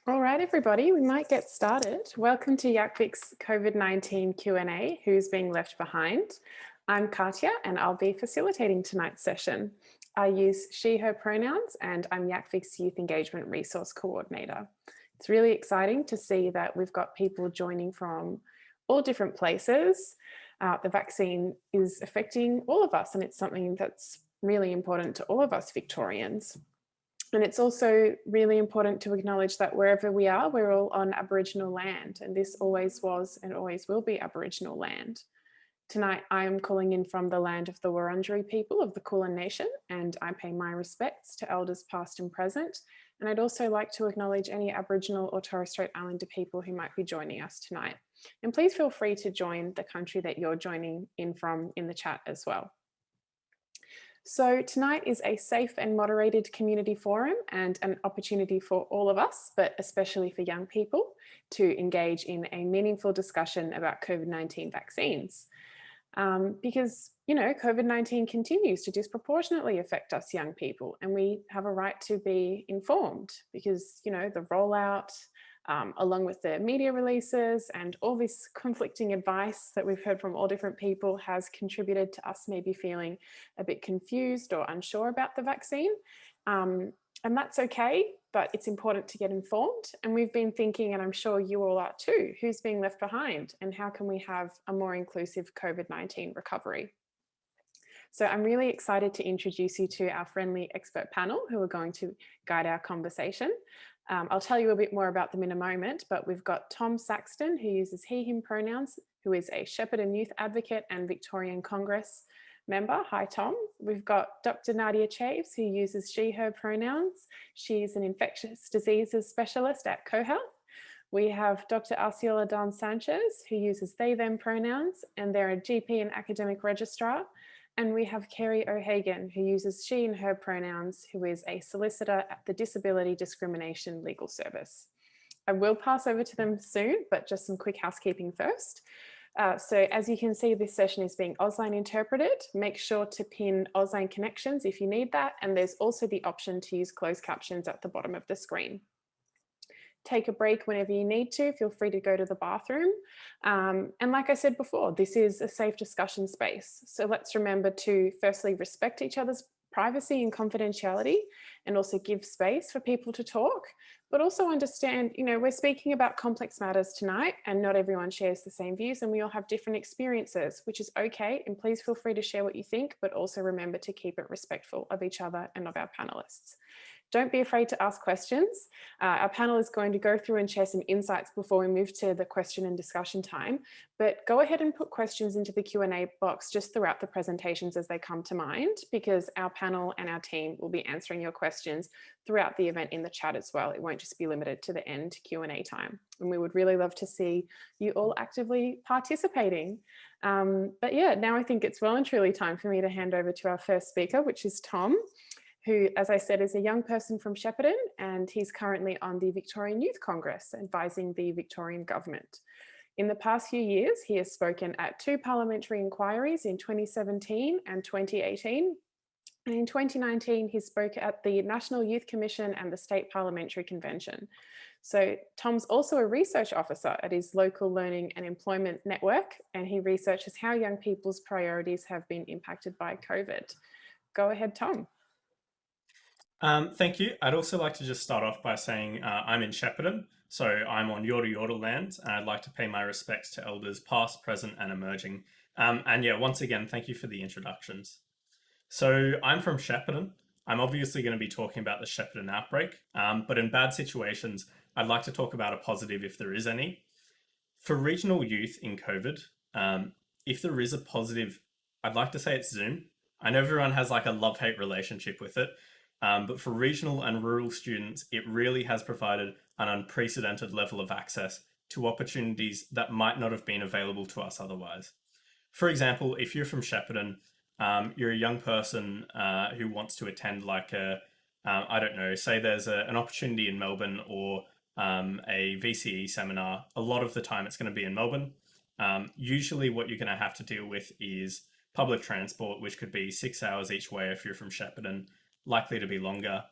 All right, everybody, we might get started. Welcome to YACVic's COVID-19 Q&A, Who's Being Left Behind? I'm Katia and I'll be facilitating tonight's session. I use she, her pronouns and I'm YACVic's Youth Engagement Resource Coordinator. It's really exciting to see that we've got people joining from all different places. The vaccine is affecting all of us and it's something that's really important to all of us Victorians. And it's also really important to acknowledge that wherever we are, we're all on Aboriginal land, and this always was and always will be Aboriginal land. Tonight, I am calling in from the land of the Wurundjeri people of the Kulin Nation, and I pay my respects to elders past and present. And I'd also like to acknowledge any Aboriginal or Torres Strait Islander people who might be joining us tonight. And please feel free to join the country that you're joining in from in the chat as well. So tonight is a safe and moderated community forum and an opportunity for all of us, but especially for young people, to engage in a meaningful discussion about COVID-19 vaccines. Because, COVID-19 continues to disproportionately affect us young people, and we have a right to be informed because, the rollout, along with the media releases and all this conflicting advice that we've heard from all different people has contributed to us maybe feeling a bit confused or unsure about the vaccine. And that's okay, but it's important to get informed. And we've been thinking, and I'm sure you all are too, who's being left behind and how can we have a more inclusive COVID-19 recovery? So I'm really excited to introduce you to our friendly expert panel who are going to guide our conversation. I'll tell you a bit more about them in a moment, but we've got Tom Saxton, who uses he, him pronouns, who is a Shepparton youth advocate and Victorian Congress member. Hi, Tom. We've got Dr. Nadia Chaves, who uses she, her pronouns. She's an infectious diseases specialist at Co-health. We have Dr. Asiel Adan Sanchez, who uses they, them pronouns, and they're a GP and academic registrar. And we have Kerry O'Hagan, who uses she and her pronouns, who is a solicitor at the Disability Discrimination Legal Service. I will pass over to them soon, but just some quick housekeeping first. So as you can see, this session is being Ausline interpreted. Make sure to pin Ausline connections if you need that. And there's also the option to use closed captions at the bottom of the screen. Take a break whenever you need to. Feel free to go to the bathroom. And like I said before, this is a safe discussion space. So let's remember to firstly respect each other's privacy and confidentiality and also give space for people to talk, but also understand, we're speaking about complex matters tonight and not everyone shares the same views and we all have different experiences, which is okay. And please feel free to share what you think, but also remember to keep it respectful of each other and of our panelists. Don't be afraid to ask questions. Our panel is going to go through and share some insights before we move to the question and discussion time, but go ahead and put questions into the Q&A box just throughout the presentations as they come to mind, because our panel and our team will be answering your questions throughout the event in the chat as well. It won't just be limited to the end Q&A time. And we would really love to see you all actively participating. But yeah, now I think it's well and truly time for me to hand over to our first speaker, which is Tom, who, as I said, is a young person from Shepparton, and he's currently on the Victorian Youth Congress, advising the Victorian government. In the past few years, he has spoken at 2 parliamentary inquiries in 2017 and 2018. And in 2019, he spoke at the National Youth Commission and the State Parliamentary Convention. So Tom's also a research officer at his local learning and employment network, and he researches how young people's priorities have been impacted by COVID. Go ahead, Tom. Thank you. I'd also like to just start off by saying I'm in Shepparton, so I'm on Yorta Yorta land, and I'd like to pay my respects to elders past, present and emerging. And yeah, once again, thank you for the introductions. So I'm from Shepparton. I'm obviously going to be talking about the Shepparton outbreak, but in bad situations, I'd like to talk about a positive if there is any. For regional youth in COVID, if there is a positive, I'd like to say it's Zoom. I know everyone has like a love-hate relationship with it, but for regional and rural students, it really has provided an unprecedented level of access to opportunities that might not have been available to us otherwise. For example, if you're from Shepparton, you're a young person who wants to attend like I don't know, say there's an opportunity in Melbourne or a VCE seminar. A lot of the time it's going to be in Melbourne. Usually what you're going to have to deal with is public transport, which could be 6 hours each way if you're from Shepparton, likely to be longer.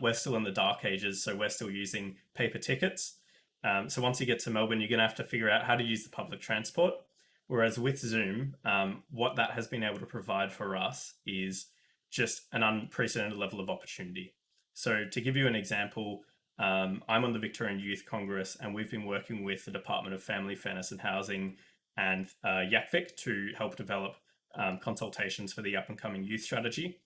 we're still in the dark ages, so we're still using paper tickets. So once you get to Melbourne, you're going to have to figure out how to use the public transport. Whereas with Zoom, what that has been able to provide for us is just an unprecedented level of opportunity. So to give you an example, I'm on the Victorian Youth Congress, and we've been working with the Department of Family, Fairness and Housing and YACVic to help develop consultations for the up and coming youth strategy.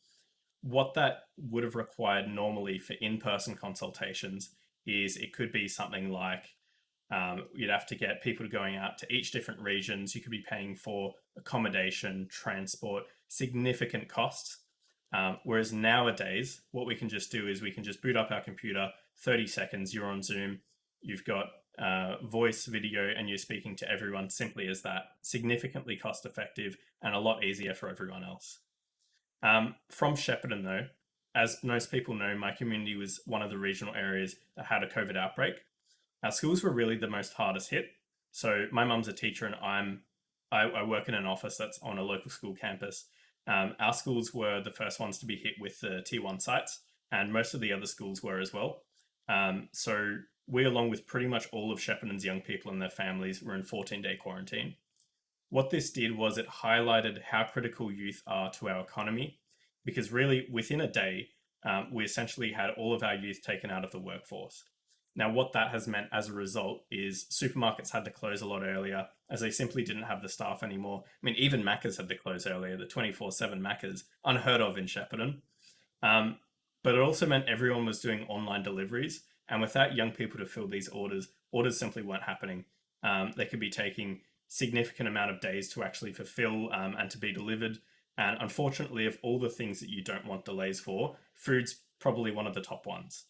What that would have required normally for in-person consultations is it could be something like you'd have to get people going out to each different regions. You could be paying for accommodation, transport, significant costs. Whereas nowadays, what we can just do is we can just boot up our computer, 30 seconds, you're on Zoom, you've got voice, video, and you're speaking to everyone simply as that. Significantly cost effective and a lot easier for everyone else. From Shepparton, though, as most people know, my community was one of the regional areas that had a COVID outbreak. Our schools were really the most hardest hit. So my mum's a teacher, and I work in an office that's on a local school campus. Our schools were the first ones to be hit with the tier 1 sites, and most of the other schools were as well. So we, along with pretty much all of Shepparton's young people and their families, were in 14-day quarantine. What this did was it highlighted how critical youth are to our economy, because really within a day, we essentially had all of our youth taken out of the workforce. Now, what that has meant as a result is supermarkets had to close a lot earlier as they simply didn't have the staff anymore. I mean, even Macca's had to close earlier, the 24/7 Macca's, unheard of in Shepparton. But it also meant everyone was doing online deliveries. And without young people to fill these orders simply weren't happening. They could be taking significant amount of days to actually fulfill and to be delivered. And unfortunately, of all the things that you don't want delays for, food's probably one of the top ones.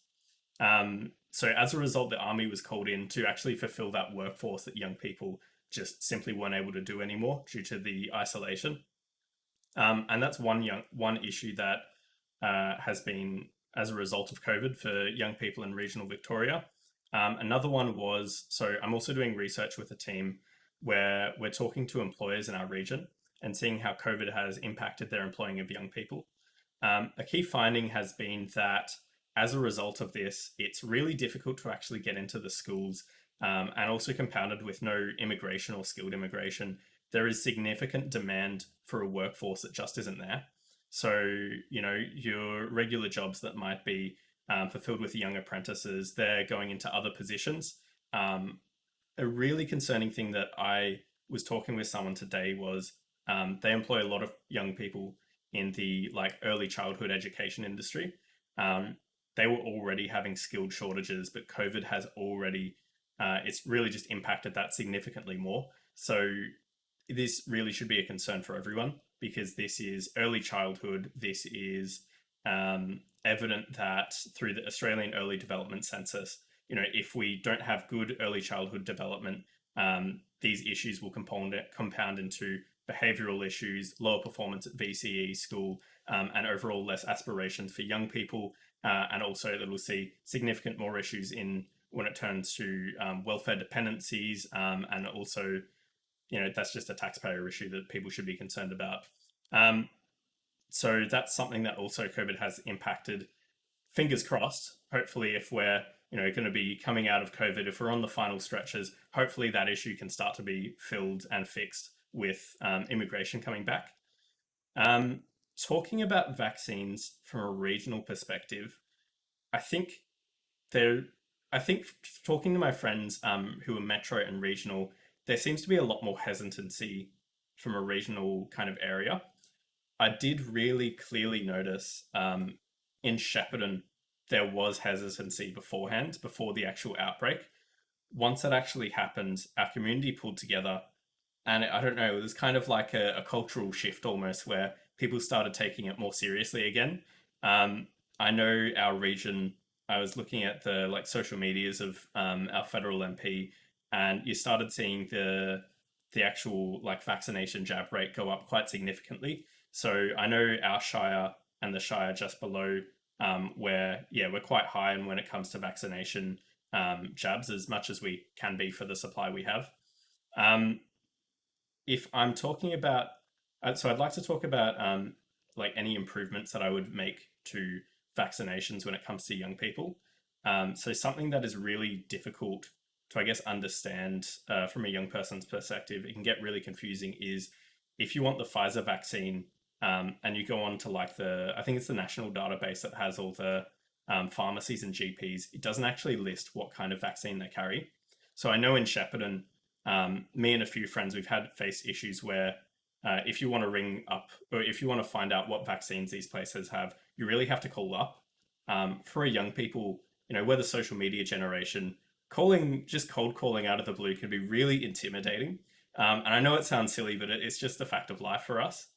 So as a result, the army was called in to actually fulfill that workforce that young people just simply weren't able to do anymore due to the isolation. And that's one issue that has been as a result of COVID for young people in regional Victoria. Another one was, so I'm also doing research with a team where we're talking to employers in our region and seeing how COVID has impacted their employing of young people. A key finding has been that as a result of this, it's really difficult to actually get into the schools, and also compounded with no immigration or skilled immigration. There is significant demand for a workforce that just isn't there. So, your regular jobs that might be fulfilled with young apprentices, they're going into other positions. A really concerning thing that I was talking with someone today was they employ a lot of young people in the early childhood education industry. They were already having skilled shortages, but COVID has already, it's really just impacted that significantly more. So this really should be a concern for everyone, because this is early childhood. This is evident that through the Australian Early Development Census, if we don't have good early childhood development, these issues will compound into behavioral issues, lower performance at VCE school, and overall less aspirations for young people. And also that we'll see significant more issues when it turns to welfare dependencies, and also, that's just a taxpayer issue that people should be concerned about. So that's something that also COVID has impacted. Fingers crossed, hopefully if we're going to be coming out of COVID, if we're on the final stretches, hopefully that issue can start to be filled and fixed with immigration coming back. Talking about vaccines from a regional perspective, I think talking to my friends who are metro and regional, there seems to be a lot more hesitancy from a regional kind of area. I did really clearly notice in Shepparton, there was hesitancy beforehand, before the actual outbreak. Once that actually happened, our community pulled together, and I don't know, it was kind of like a cultural shift almost, where people started taking it more seriously again. I know our region, I was looking at the social medias of our federal MP, and you started seeing the actual vaccination jab rate go up quite significantly. So I know our shire and the shire just below, where we're quite high, and when it comes to vaccination jabs, as much as we can be for the supply we have. If I'm talking about, so I'd like to talk about any improvements that I would make to vaccinations when it comes to young people. So something that is really difficult to, I guess, understand from a young person's perspective, it can get really confusing, is if you want the Pfizer vaccine and you go on to like I think it's the national database that has all the pharmacies and GPs, it doesn't actually list what kind of vaccine they carry. So I know in Shepparton, me and a few friends, we've faced issues where if you want to ring up or if you want to find out what vaccines these places have, you really have to call up. For a young people, we're the social media generation. Just cold calling out of the blue can be really intimidating. And I know it sounds silly, but it's just a fact of life for us.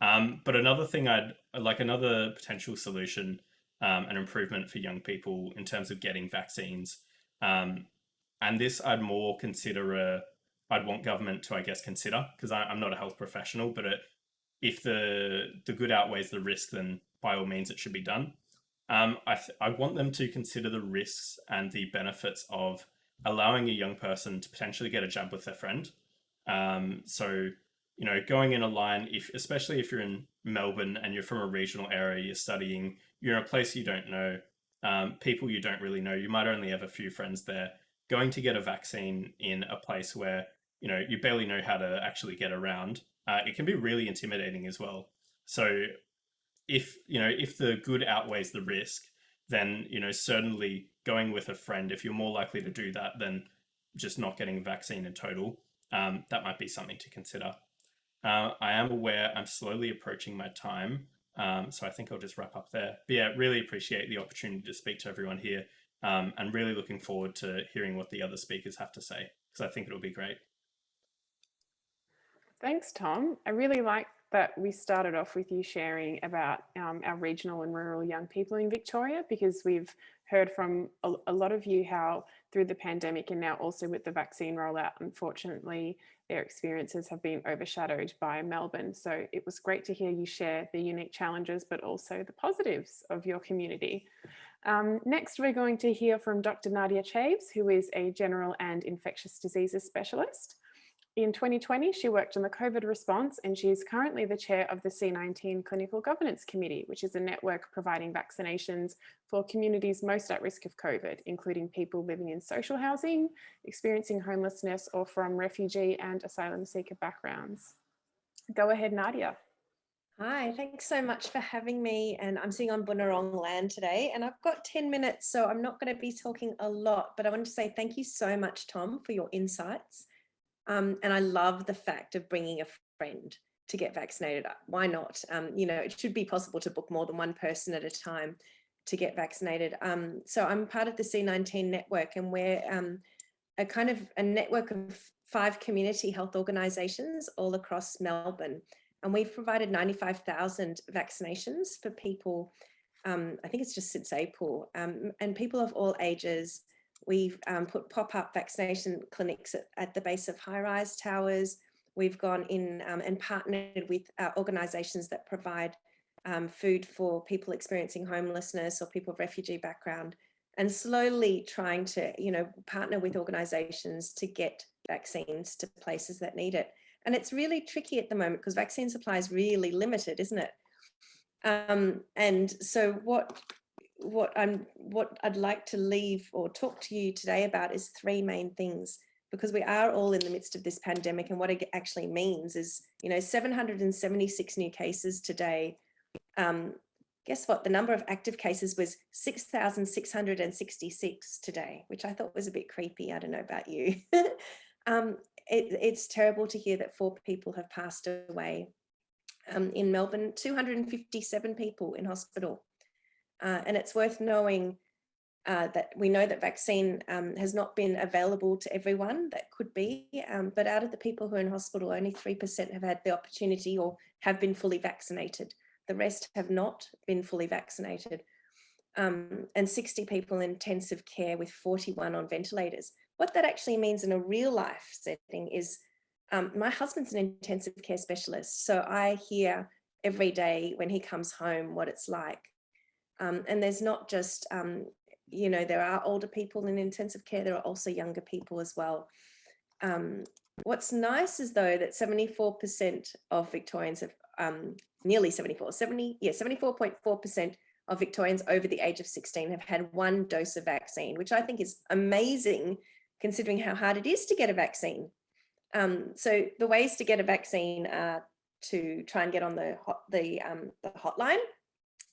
But another thing another potential solution, an improvement for young people in terms of getting vaccines. And this I'd more consider I'd want government to, I guess, consider, because I'm not a health professional, but if the good outweighs the risk, then by all means it should be done. I want them to consider the risks and the benefits of allowing a young person to potentially get a jab with their friend. So, going in a line, especially if you're in Melbourne and you're from a regional area, you're studying, you're in a place you don't know, people you don't really know, you might only have a few friends there. Going to get a vaccine in a place where, you barely know how to actually get around, it can be really intimidating as well. So if the good outweighs the risk, then, certainly going with a friend, if you're more likely to do that than just not getting a vaccine in total, that might be something to consider. I am aware I'm slowly approaching my time, so I think I'll just wrap up there. But yeah, really appreciate the opportunity to speak to everyone here, and really looking forward to hearing what the other speakers have to say, because I think it'll be great. Thanks, Tom. I really like that we started off with you sharing about our regional and rural young people in Victoria, because we've heard from a lot of you how through the pandemic and now also with the vaccine rollout, unfortunately, their experiences have been overshadowed by Melbourne. So it was great to hear you share the unique challenges, but also the positives of your community. Next, we're going to hear from Dr. Nadia Chaves, who is a general and infectious diseases specialist. In 2020, she worked on the COVID response, and she is currently the chair of the C19 Clinical Governance Committee, which is a network providing vaccinations for communities most at risk of COVID, including people living in social housing, experiencing homelessness, or from refugee and asylum seeker backgrounds. Go ahead, Nadia. Hi, thanks so much for having me. And I'm sitting on Bunurong land today, and I've got 10 minutes, so I'm not going to be talking a lot, but I want to say thank you so much, Tom, for your insights. And I love the fact of bringing a friend to get vaccinated. Why not? It should be possible to book more than one person at a time to get vaccinated. So I'm part of the C19 network, and we're a network of 5 community health organisations all across Melbourne. And we've provided 95,000 vaccinations for people, I think it's just since April, and people of all ages. We've put pop-up vaccination clinics at the base of high-rise towers. We've gone in and partnered with organisations that provide food for people experiencing homelessness or people of refugee background, and slowly trying to, partner with organisations to get vaccines to places that need it. And it's really tricky at the moment because vaccine supply is really limited, isn't it? And so what I'd like to leave or talk to you today about is 3 main things, because we are all in the midst of this pandemic, and what it actually means is, 776 new cases today. Guess what? The number of active cases was 6,666 today, which I thought was a bit creepy. I don't know about you. It's terrible to hear that 4 people have passed away. In Melbourne, 257 people in hospital. And it's worth knowing that we know that vaccine has not been available to everyone that could be, but out of the people who are in hospital, only 3% have had the opportunity or have been fully vaccinated. The rest have not been fully vaccinated. And 60 people in intensive care with 41 on ventilators. What that actually means in a real life setting is, my husband's an intensive care specialist, so I hear every day when he comes home what it's like. And there's not just, there are older people in intensive care, there are also younger people as well. What's nice is though that 74% of Victorians have, nearly 74.4% of Victorians over the age of 16 have had 1 dose of vaccine, which I think is amazing considering how hard it is to get a vaccine. So the ways to get a vaccine are to try and get on the hotline.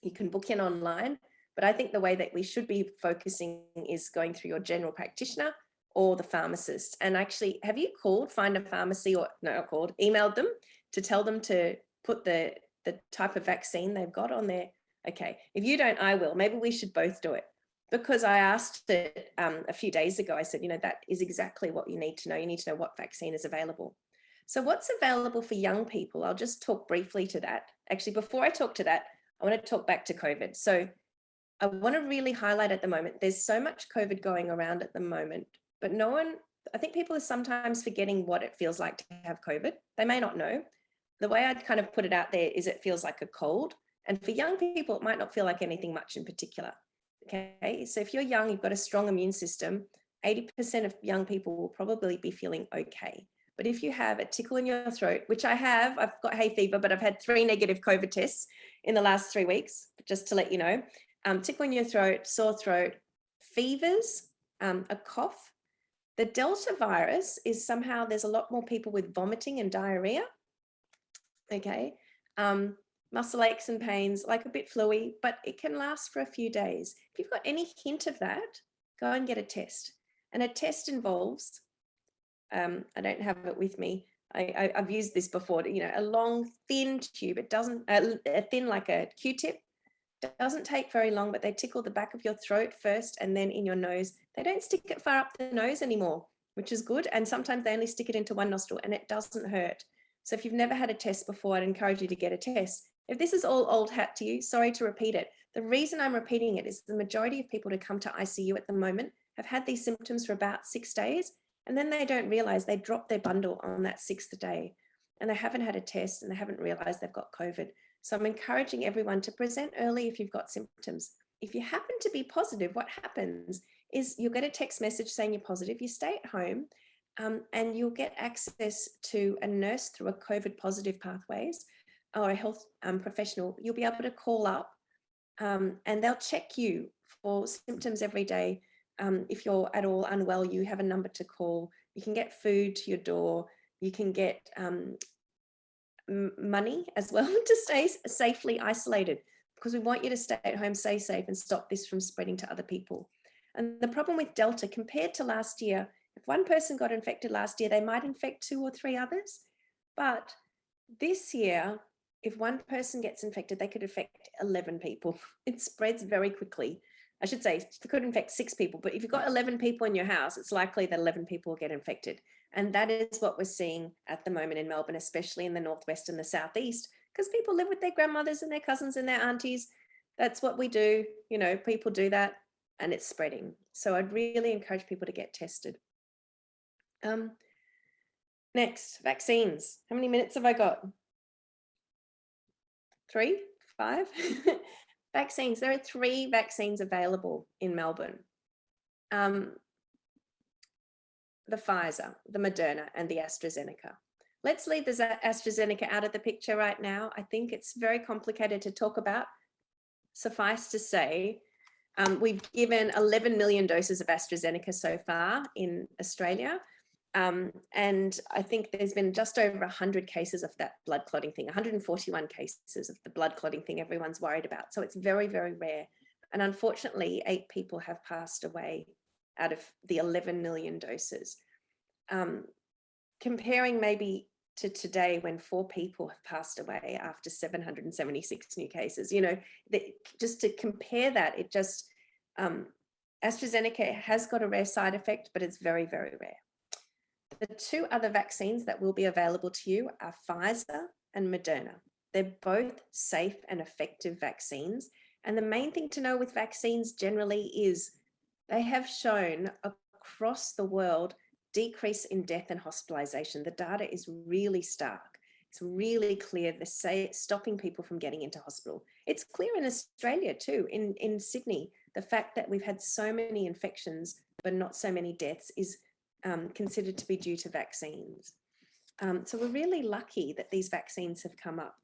You can book in online, but I think the way that we should be focusing is going through your general practitioner or the pharmacist. And actually, have you find a pharmacy, or no, emailed them to tell them to put the type of vaccine they've got on there? Okay, if you don't, I will. Maybe we should both do it, because I asked it a few days ago. I said, that is exactly what you need to know. You need to know what vaccine is available. So what's available for young people? I'll just talk briefly to that. Actually, before I talk to that, I want to talk back to COVID. So I want to really highlight at the moment, there's so much COVID going around at the moment, but I think people are sometimes forgetting what it feels like to have COVID. They may not know. The way I'd kind of put it out there is it feels like a cold. And for young people, it might not feel like anything much in particular. Okay, so if you're young, you've got a strong immune system, 80% of young people will probably be feeling okay. But if you have a tickle in your throat, which I have, I've got hay fever, but I've had 3 negative COVID tests in the last 3 weeks, just to let you know. Tickle in your throat, sore throat, fevers, a cough. The Delta virus is somehow, there's a lot more people with vomiting and diarrhea. Okay, muscle aches and pains, like a bit fluey, but it can last for a few days. If you've got any hint of that, go and get a test. And a test involves, I don't have it with me, I've used this before, a long, thin tube. It doesn't, thin like a Q-tip. Doesn't take very long, but they tickle the back of your throat first and then in your nose. They don't stick it far up the nose anymore, which is good. And sometimes they only stick it into one nostril and it doesn't hurt. So if you've never had a test before, I'd encourage you to get a test. If this is all old hat to you, sorry to repeat it. The reason I'm repeating it is the majority of people to come to ICU at the moment have had these symptoms for about 6 days, and then they don't realize they dropped their bundle on that 6th day and they haven't had a test and they haven't realized they've got COVID. So I'm encouraging everyone to present early if you've got symptoms. If you happen to be positive, what happens is you'll get a text message saying you're positive, you stay at home, and you'll get access to a nurse through a COVID positive pathways or a health professional. You'll be able to call up and they'll check you for symptoms every day. If you're at all unwell, you have a number to call. You can get food to your door. You can get money as well to stay safely isolated, because we want you to stay at home, stay safe, and stop this from spreading to other people. And the problem with Delta compared to last year, if one person got infected last year, they might infect 2 or 3 others. But this year, if one person gets infected, they could infect 11 people. It spreads very quickly. I should say it could infect 6 people, but if you've got 11 people in your house, it's likely that 11 people will get infected. And that is what we're seeing at the moment in Melbourne, especially in the northwest and the southeast, because people live with their grandmothers and their cousins and their aunties. That's what we do. People do that and it's spreading. So I'd really encourage people to get tested. Next, vaccines. How many minutes have I got? 3, 5? Vaccines. There are 3 vaccines available in Melbourne. The Pfizer, the Moderna, and the AstraZeneca. Let's leave the AstraZeneca out of the picture right now. I think it's very complicated to talk about. Suffice to say, we've given 11 million doses of AstraZeneca so far in Australia. And I think there's been just over 100 cases of that blood clotting thing, 141 cases of the blood clotting thing everyone's worried about. So it's very, very rare. And unfortunately, 8 people have passed away out of the 11 million doses. Comparing maybe to today when 4 people have passed away after 776 new cases, just to compare that, it just, AstraZeneca has got a rare side effect, but it's very, very rare. The 2 other vaccines that will be available to you are Pfizer and Moderna. They're both safe and effective vaccines. And the main thing to know with vaccines generally is they have shown across the world decrease in death and hospitalization. The data is really stark. It's really clear they're stopping people from getting into hospital. It's clear in Australia too, in Sydney. The fact that we've had so many infections but not so many deaths is considered to be due to vaccines. So we're really lucky that these vaccines have come up.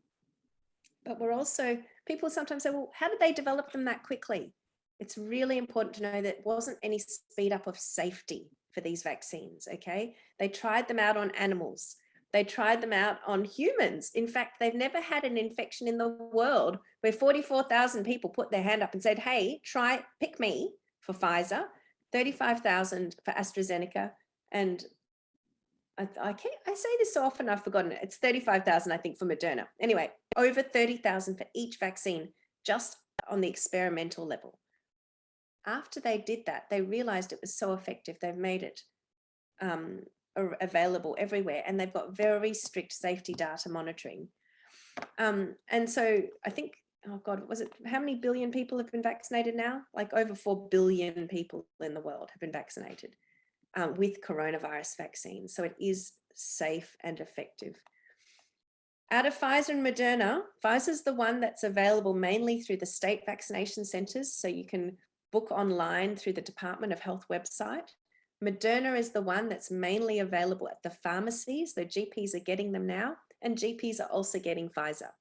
But we're also people sometimes say, well, how did they develop them that quickly? It's really important to know that it wasn't any speed up of safety for these vaccines, okay? They tried them out on animals. They tried them out on humans. In fact, they've never had an infection in the world where 44,000 people put their hand up and said, hey, pick me for Pfizer, 35,000 for AstraZeneca, and I say this so often, I've forgotten it. It's 35,000, I think, for Moderna. Anyway, over 30,000 for each vaccine, just on the experimental level. After they did that, they realized it was so effective. They've made it available everywhere, and they've got very strict safety data monitoring. And so I think, oh God, how many billion people have been vaccinated now? Like over 4 billion people in the world have been vaccinated with coronavirus vaccines. So it is safe and effective. Out of Pfizer and Moderna, Pfizer's the one that's available mainly through the state vaccination centers. So you can book online through the Department of Health website. Moderna is the one that's mainly available at the pharmacies. The GPs are getting them now, and GPs are also getting Pfizer.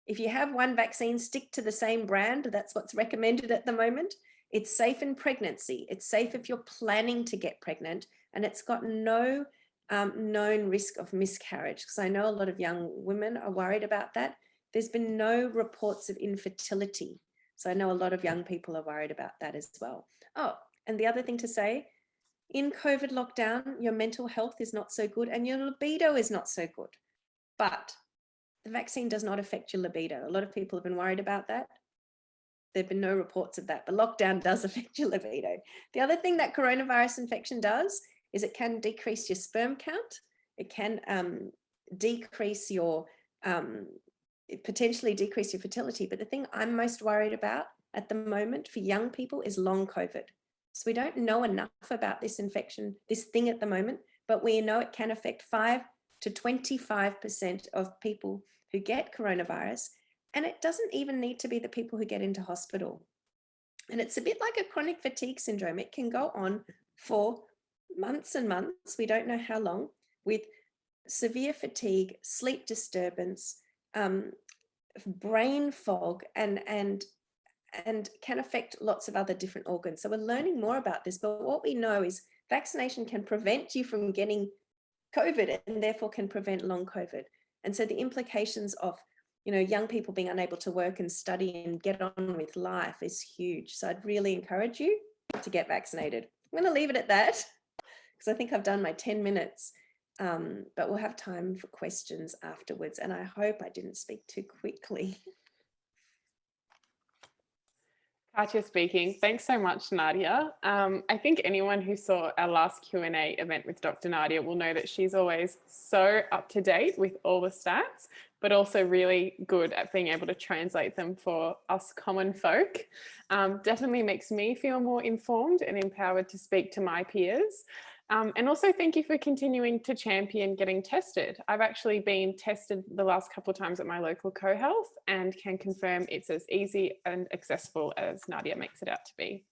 If you have one vaccine, stick to the same brand. That's what's recommended at the moment. It's safe in pregnancy. It's safe if you're planning to get pregnant, and it's got no known risk of miscarriage, because I know a lot of young women are worried about that. There's been no reports of infertility. So I know a lot of young people are worried about that as well. Oh, and the other thing to say, in COVID lockdown, your mental health is not so good and your libido is not so good. But the vaccine does not affect your libido. A lot of people have been worried about that. There've been no reports of that, but lockdown does affect your libido. The other thing that coronavirus infection does is it can decrease your sperm count. It can decrease your, potentially decrease your fertility. But the thing I'm most worried about at the moment for young people is long COVID. So we don't know enough about this infection, this thing at the moment, but we know it can affect 5 to 25% of people who get coronavirus. And it doesn't even need to be the people who get into hospital. And it's a bit like a chronic fatigue syndrome. It can go on for months and months. We don't know how long, with severe fatigue, sleep disturbance, brain fog, and can affect lots of other different organs. So we're learning more about this, but what we know is vaccination can prevent you from getting COVID and therefore can prevent long COVID. And so the implications of, you know, young people being unable to work and study and get on with life is huge. So I'd really encourage you to get vaccinated. I'm going to leave it at that because I think I've done my 10 minutes, but we'll have time for questions afterwards. And I hope I didn't speak too quickly. Katia speaking. Thanks so much, Nadia. I think anyone who saw our last Q&A event with Dr. Nadia will know that she's always so up to date with all the stats, but also really good at being able to translate them for us common folk. Definitely makes me feel more informed and empowered to speak to my peers. And also thank you for continuing to champion getting tested. I've actually been tested the last couple of times at my local cohealth and can confirm it's as easy and accessible as Nadia makes it out to be.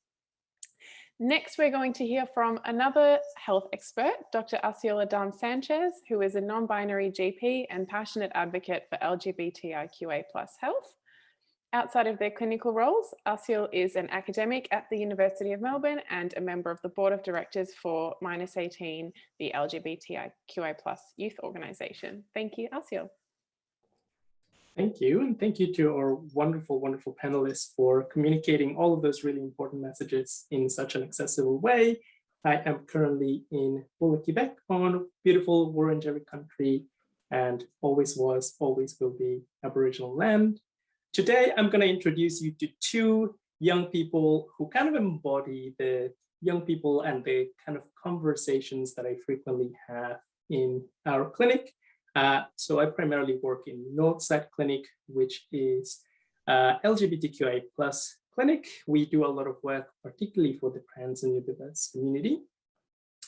Next, we're going to hear from another health expert, Dr. Asiel Adan Sanchez, who is a non-binary GP and passionate advocate for LGBTIQA+ health. Outside of their clinical roles, Asiel is an academic at the University of Melbourne and a member of the board of directors for -18, the LGBTIQA+ youth organisation. Thank you, Asiel. Thank you, and thank you to our wonderful, wonderful panelists for communicating all of those really important messages in such an accessible way. I am currently in Pellicciotta on beautiful Wurundjeri country, and always was, always will be Aboriginal land. Today, I'm going to introduce you to two young people who kind of embody the young people and the kind of conversations that I frequently have in our clinic. So I primarily work in Northside Clinic, which is LGBTQIA+ clinic. We do a lot of work, particularly for the trans and diverse community.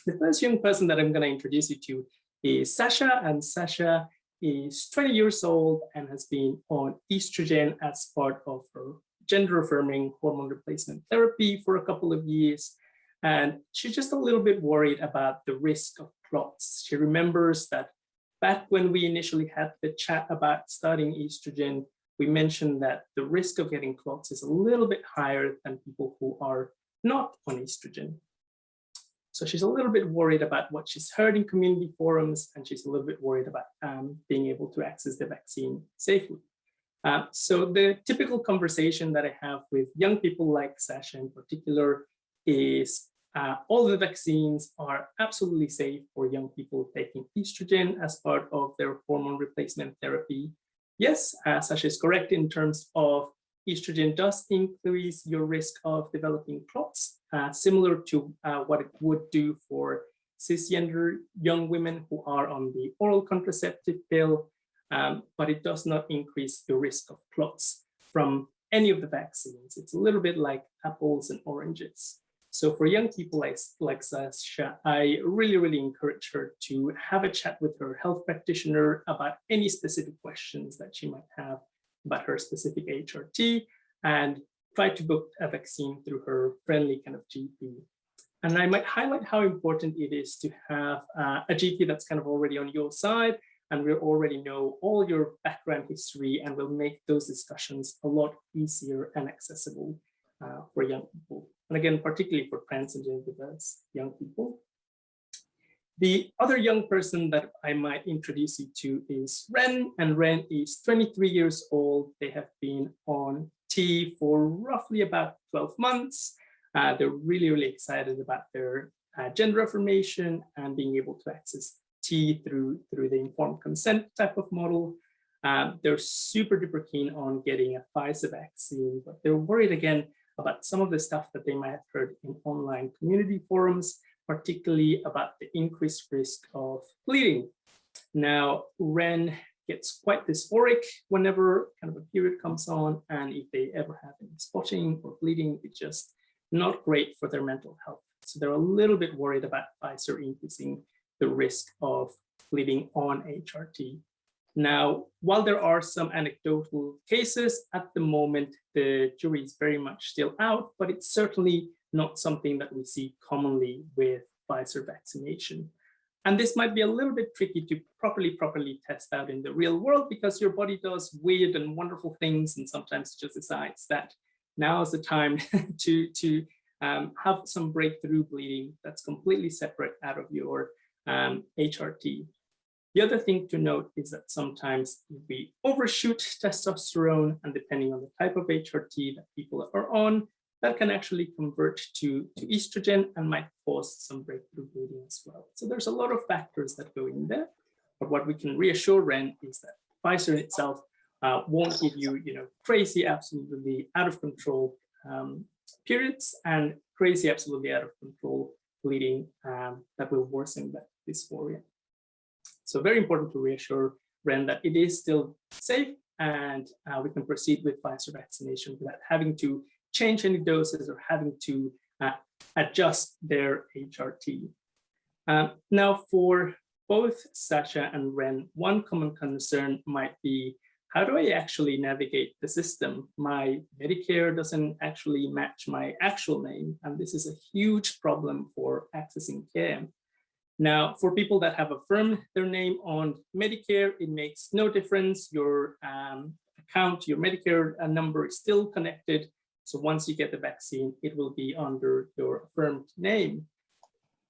The first young person that I'm going to introduce you to is Sasha, and Sasha is 20 years old and has been on estrogen as part of her gender-affirming hormone replacement therapy for a couple of years. And she's just a little bit worried about the risk of clots. She remembers that back when we initially had the chat about starting estrogen, we mentioned that the risk of getting clots is a little bit higher than people who are not on estrogen. So she's a little bit worried about what she's heard in community forums, and she's a little bit worried about being able to access the vaccine safely. So the typical conversation that I have with young people like Sasha in particular is all the vaccines are absolutely safe for young people taking estrogen as part of their hormone replacement therapy. Yes, Sasha is correct in terms of estrogen does increase your risk of developing clots, similar to what it would do for cisgender young women who are on the oral contraceptive pill, but it does not increase the risk of clots from any of the vaccines. It's a little bit like apples and oranges. So for young people like Sasha, I really encourage her to have a chat with her health practitioner about any specific questions that she might have about her specific HRT, and try to book a vaccine through her friendly kind of GP. And I might highlight how important it is to have a GP that's kind of already on your side, and we already know all your background history, and will make those discussions a lot easier and accessible for young people. And again, particularly for trans and gender diverse young people. The other young person that I might introduce you to is Ren, and Ren is 23 years old. They have been on T for roughly about 12 months. They're really excited about their gender affirmation and being able to access T through the informed consent type of model. They're super duper keen on getting a Pfizer vaccine, but they're worried again about some of the stuff that they might have heard in online community forums, particularly about the increased risk of bleeding. Now, Ren gets quite dysphoric whenever kind of a period comes on, and if they ever have any spotting or bleeding, it's just not great for their mental health. So they're a little bit worried about Pfizer increasing the risk of bleeding on HRT. Now, while there are some anecdotal cases at the moment, the jury is very much still out, but it's certainly not something that we see commonly with Pfizer vaccination. And this might be a little bit tricky to properly test out in the real world, because your body does weird and wonderful things, and sometimes it just decides that now is the time to have some breakthrough bleeding that's completely separate out of your HRT. The other thing to note is that sometimes if we overshoot testosterone, and depending on the type of HRT that people are on, that can actually convert to estrogen and might cause some breakthrough bleeding as well. So there's a lot of factors that go in there, but what we can reassure Ren is that Pfizer in itself won't give you, crazy, absolutely out of control periods and crazy, absolutely out of control bleeding that will worsen that dysphoria. So very important to reassure Ren that it is still safe, and we can proceed with Pfizer vaccination without having to change any doses or having to adjust their HRT. Now, for both Sasha and Ren, one common concern might be, how do I actually navigate the system? My Medicare doesn't actually match my actual name, and this is a huge problem for accessing care. Now, for people that have affirmed their name on Medicare, it makes no difference. Your account, your Medicare number is still connected. So once you get the vaccine, it will be under your affirmed name.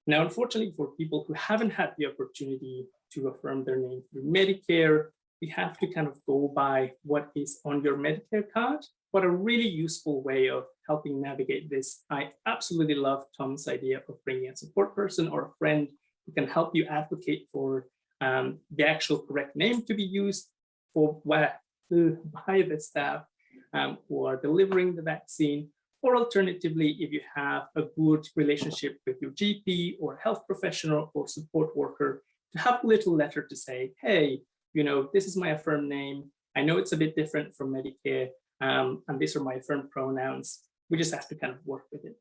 Now, unfortunately, for people who haven't had the opportunity to affirm their name through Medicare, we have to kind of go by what is on your Medicare card. What a really useful way of helping navigate this. I absolutely love Tom's idea of bringing a support person or a friend who can help you advocate for the actual correct name to be used by the staff who are delivering the vaccine, or alternatively, if you have a good relationship with your GP or health professional or support worker, to have a little letter to say, hey, this is my affirmed name. I know it's a bit different from Medicare, and these are my affirmed pronouns. We just have to kind of work with it.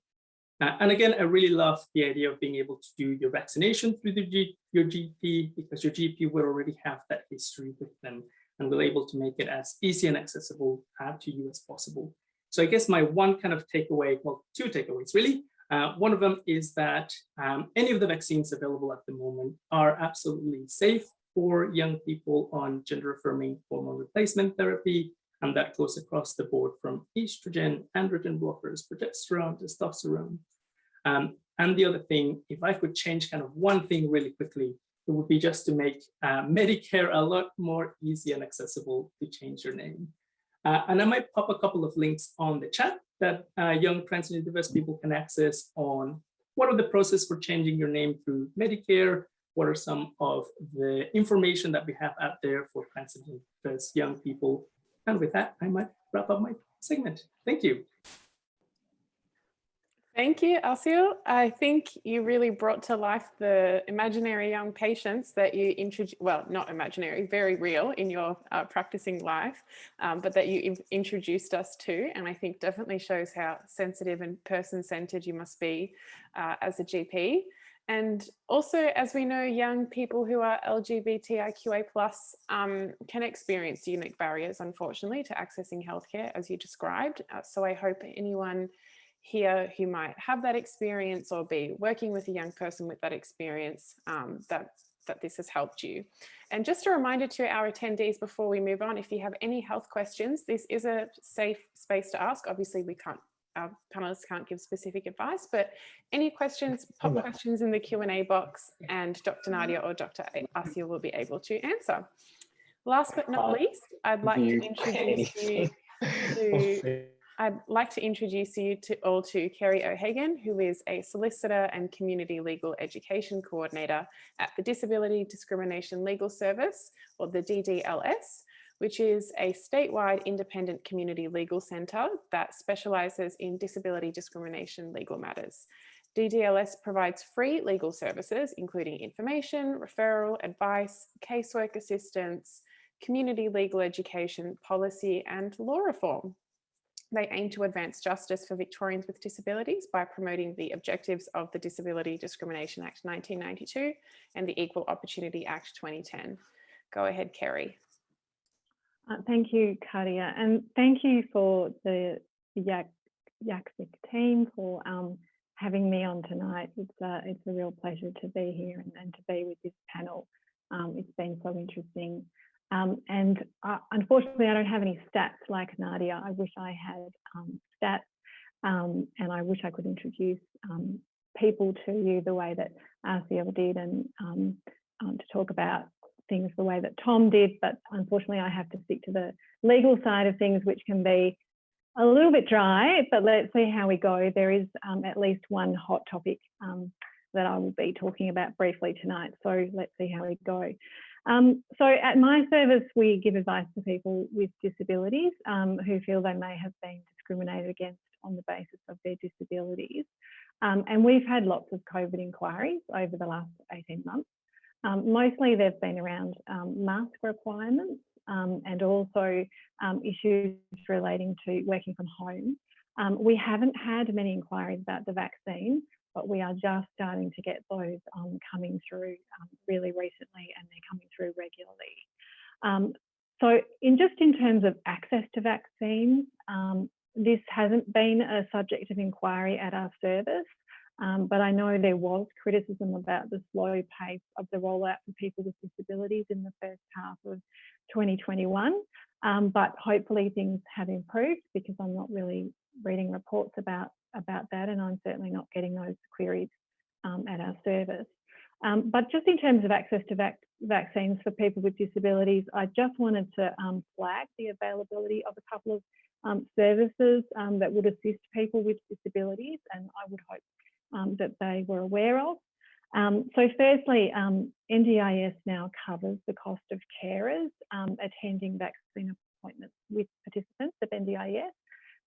And again, I really love the idea of being able to do your vaccination through your GP, because your GP will already have that history with them and will able to make it as easy and accessible to you as possible. So I guess my one kind of takeaway, well, two takeaways really. One of them is that any of the vaccines available at the moment are absolutely safe for young people on gender-affirming hormone replacement therapy. and that goes across the board from estrogen, androgen blockers, progesterone, testosterone. And the other thing, if I could change kind of one thing really quickly, it would be just to make Medicare a lot more easy and accessible to change your name. And I might pop a couple of links on the chat that young trans and diverse people can access on what are the process for changing your name through Medicare, what are some of the information that we have out there for trans and diverse young people. And with that, I might wrap up my segment. Thank you. Thank you, Asiel. I think you really brought to life the imaginary young patients that you introduced, well, not imaginary, very real in your practicing life, but that you introduced us to. And I think definitely shows how sensitive and person-centered you must be as a GP. And also, as we know, young people who are LGBTIQA+ can experience unique barriers, unfortunately, to accessing healthcare, as you described. So I hope anyone here who might have that experience or be working with a young person with that experience, that this has helped you. And just a reminder to our attendees before we move on, if you have any health questions, this is a safe space to ask. Obviously, our panelists can't give specific advice, but any questions, pop questions in the Q&A box, and Dr. Nadia or Dr. Asiel will be able to answer. Last but not least, I'd like to introduce you all to Kerry O'Hagan, who is a solicitor and community legal education coordinator at the Disability Discrimination Legal Service, or the DDLS, which is a statewide independent community legal centre that specialises in disability discrimination legal matters. DDLS provides free legal services, including information, referral, advice, casework assistance, community legal education, policy, and law reform. They aim to advance justice for Victorians with disabilities by promoting the objectives of the Disability Discrimination Act 1992 and the Equal Opportunity Act 2010. Go ahead, Kerry. Thank you, Katia, and thank you for the YACVic team for having me on tonight. It's a real pleasure to be here and to be with this panel. It's been so interesting. And unfortunately, I don't have any stats like Nadia. I wish I had stats, and I wish I could introduce people to you the way that Asiel did, and to talk about things the way that Tom did. But unfortunately, I have to stick to the legal side of things, which can be a little bit dry, but let's see how we go. There is at least one hot topic that I will be talking about briefly tonight. So let's see how we go. So at my service, we give advice to people with disabilities who feel they may have been discriminated against on the basis of their disabilities. And we've had lots of COVID inquiries over the last 18 months. Mostly they've been around mask requirements and also issues relating to working from home. We haven't had many inquiries about the vaccine, but we are just starting to get those coming through really recently, and they're coming through regularly. So in terms of access to vaccines, this hasn't been a subject of inquiry at our service, but I know there was criticism about the slow pace of the rollout for people with disabilities in the first half of 2021, but hopefully things have improved, because I'm not really reading reports about that, and I'm certainly not getting those queries at our service. But just in terms of access to vaccines for people with disabilities, I just wanted to flag the availability of a couple of services that would assist people with disabilities, and I would hope that they were aware of. So firstly, NDIS now covers the cost of carers attending vaccine appointments with participants of NDIS.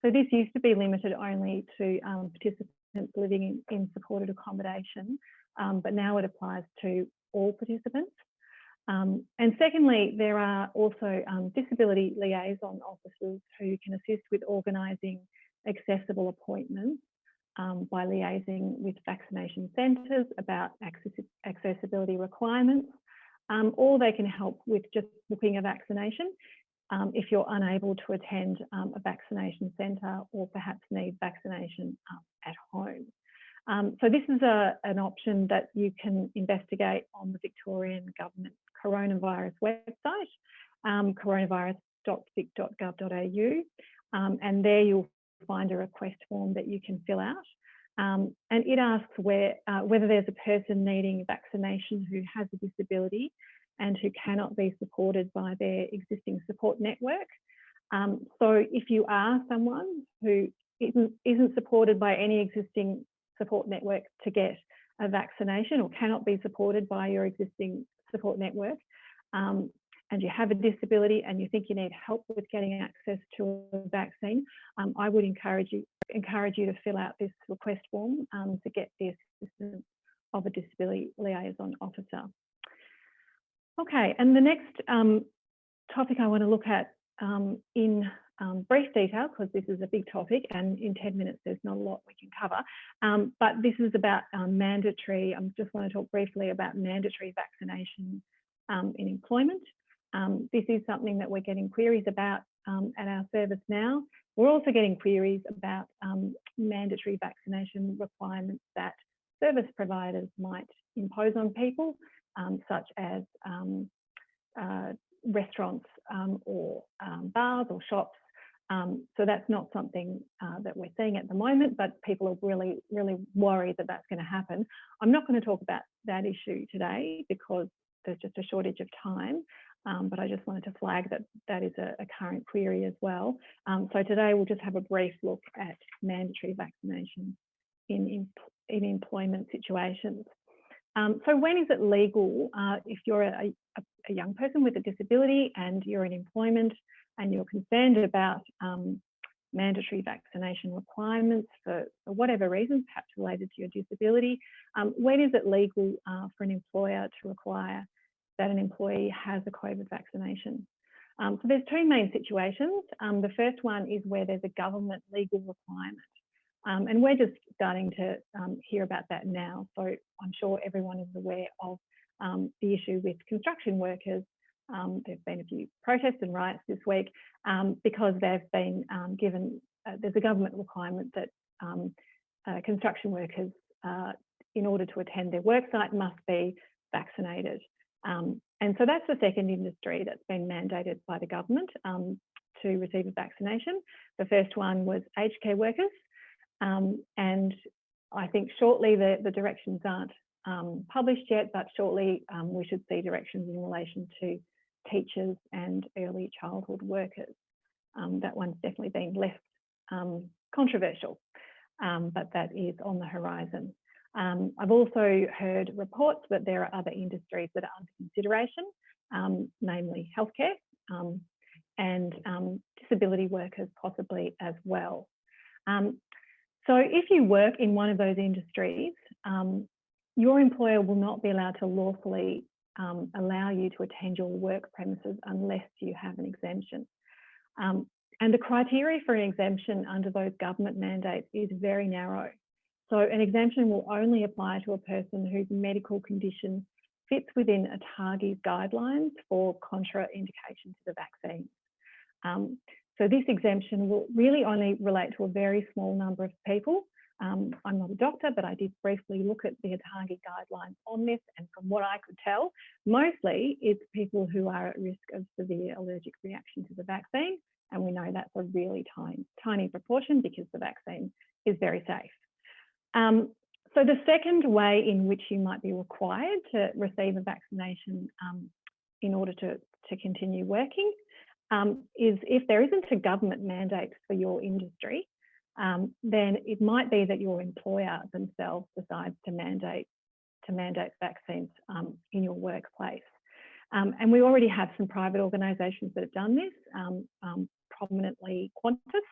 So this used to be limited only to participants living in supported accommodation, but now it applies to all participants. And secondly, there are also disability liaison officers who can assist with organising accessible appointments by liaising with vaccination centres about accessibility requirements, or they can help with just booking a vaccination if you're unable to attend a vaccination centre, or perhaps need vaccination at home. So this is an option that you can investigate on the Victorian Government coronavirus website, panellists.vic.gov.au, and there you'll find a request form that you can fill out. And it asks whether there's a person needing vaccination who has a disability and who cannot be supported by their existing support network. So if you are someone who isn't supported by any existing support network to get a vaccination, or cannot be supported by your existing support network, and you have a disability and you think you need help with getting access to a vaccine, I would encourage you to fill out this request form to get the assistance of a disability liaison officer. Okay, and the next topic I want to look at in brief detail, because this is a big topic and in 10 minutes there's not a lot we can cover, but this is about mandatory, I just want to talk briefly about mandatory vaccination in employment. This is something that we're getting queries about at our service now. We're also getting queries about mandatory vaccination requirements that service providers might impose on people, such as restaurants or bars or shops. So that's not something that we're seeing at the moment, but people are really, really worried that that's going to happen. I'm not going to talk about that issue today because there's just a shortage of time, but I just wanted to flag that that is a current query as well. So today we'll just have a brief look at mandatory vaccination in employment situations. So when is it legal if you're a young person with a disability and you're in employment and you're concerned about mandatory vaccination requirements for whatever reasons, perhaps related to your disability, when is it legal for an employer to require that an employee has a COVID vaccination? So there's two main situations. The first one is where there's a government legal requirement. And we're just starting to hear about that now. So I'm sure everyone is aware of the issue with construction workers. There've been a few protests and riots this week because they've been given, there's a government requirement that construction workers, in order to attend their work site, must be vaccinated. And so that's the second industry that's been mandated by the government to receive a vaccination. The first one was aged care workers. And I think shortly the directions aren't published yet, but shortly we should see directions in relation to teachers and early childhood workers. That one's definitely been less controversial, but that is on the horizon. I've also heard reports that there are other industries that are under consideration, namely healthcare and disability workers possibly as well. So if you work in one of those industries, your employer will not be allowed to lawfully allow you to attend your work premises unless you have an exemption. And the criteria for an exemption under those government mandates is very narrow. So an exemption will only apply to a person whose medical condition fits within ATAGI's guidelines for contraindication to the vaccine. So this exemption will really only relate to a very small number of people. I'm not a doctor, but I did briefly look at the ATAGI guidelines on this, and from what I could tell, mostly it's people who are at risk of severe allergic reaction to the vaccine, and we know that's a really tiny proportion because the vaccine is very safe. So the second way in which you might be required to receive a vaccination in order to continue working is if there isn't a government mandate for your industry, then it might be that your employer themselves decides to mandate vaccines in your workplace. And we already have some private organisations that have done this, prominently Qantas,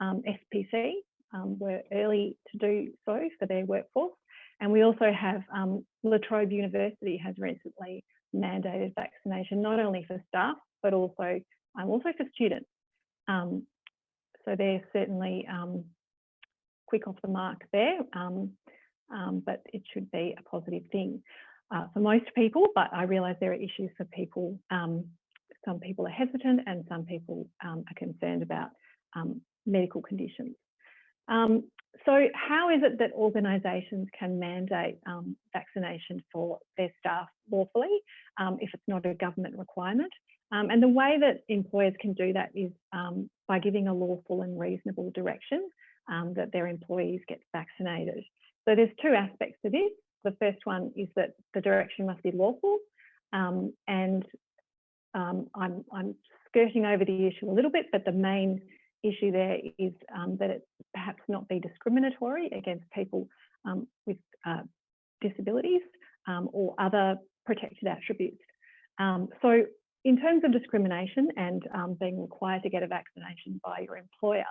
SPC were early to do so for their workforce. And we also have La Trobe University has recently mandated vaccination, not only for staff, but also for students. So they're certainly quick off the mark there, but it should be a positive thing for most people. But I realise there are issues for people. Some people are hesitant and some people are concerned about medical conditions. So how is it that organisations can mandate vaccination for their staff lawfully if it's not a government requirement? And the way that employers can do that is by giving a lawful and reasonable direction that their employees get vaccinated. So there's two aspects to this. The first one is that the direction must be lawful, and I'm skirting over the issue a little bit, but the main issue there is that it perhaps not be discriminatory against people with disabilities or other protected attributes. So in terms of discrimination and being required to get a vaccination by your employer,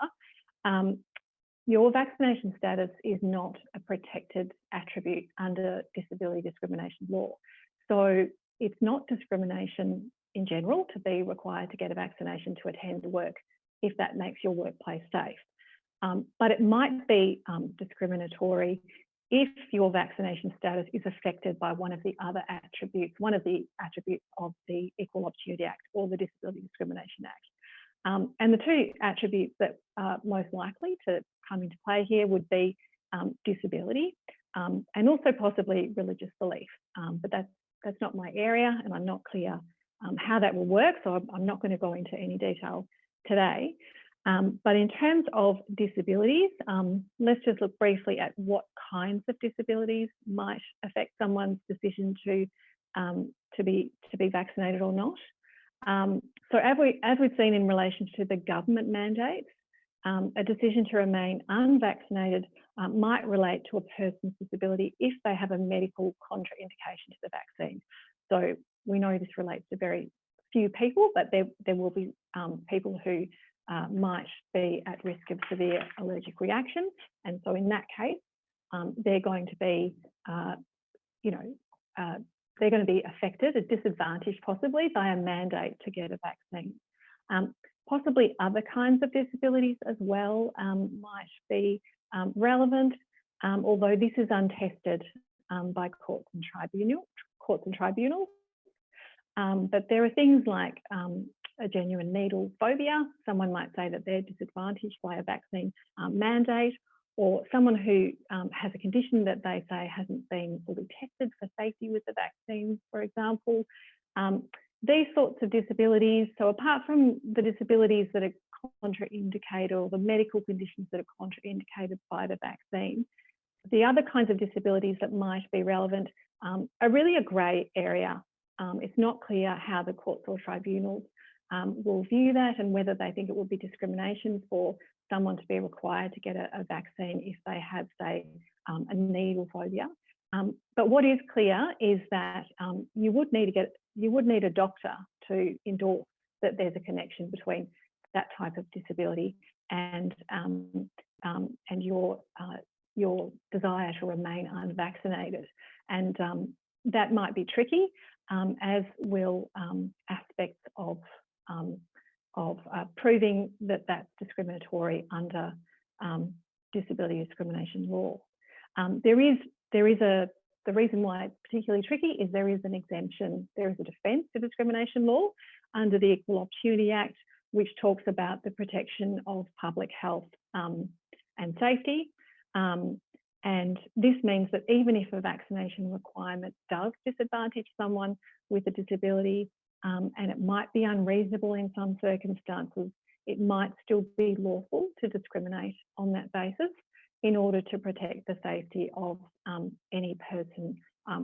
your vaccination status is not a protected attribute under disability discrimination law. So it's not discrimination in general to be required to get a vaccination to attend to work if that makes your workplace safe. But it might be discriminatory if your vaccination status is affected by one of the other attributes, of the Equal Opportunity Act or the Disability Discrimination Act. And the two attributes that are most likely to come into play here would be disability and also possibly religious belief. But that's not my area, and I'm not clear how that will work, so I'm not going to go into any detail today. But in terms of disabilities, let's just look briefly at what kinds of disabilities might affect someone's decision to be vaccinated or not. So as we've seen in relation to the government mandates, a decision to remain unvaccinated might relate to a person's disability if they have a medical contraindication to the vaccine. So we know this relates to very few people, but there will be people who might be at risk of severe allergic reaction. And so in that case, they're going to be, they're going to be affected, a disadvantage possibly by a mandate to get a vaccine. Possibly other kinds of disabilities as well might be relevant, although this is untested by courts and tribunals. But there are things like a genuine needle phobia. Someone might say that they're disadvantaged by a vaccine mandate, or someone who has a condition that they say hasn't been fully tested for safety with the vaccine, for example. These sorts of disabilities, so apart from the disabilities that are contraindicated or the medical conditions that are contraindicated by the vaccine, the other kinds of disabilities that might be relevant are really a grey area. It's not clear how the courts or tribunals will view that and whether they think it would be discrimination for someone to be required to get a vaccine if they have, say, a needle phobia. But what is clear is that you would need a doctor to endorse that there's a connection between that type of disability and your desire to remain unvaccinated. And that might be tricky, as will aspects of proving that that's discriminatory under disability discrimination law. The reason why it's particularly tricky is there is an exemption, there is a defence to discrimination law under the Equal Opportunity Act, which talks about the protection of public health and safety. And this means that even if a vaccination requirement does disadvantage someone with a disability, and it might be unreasonable in some circumstances, it might still be lawful to discriminate on that basis in order to protect the safety of any person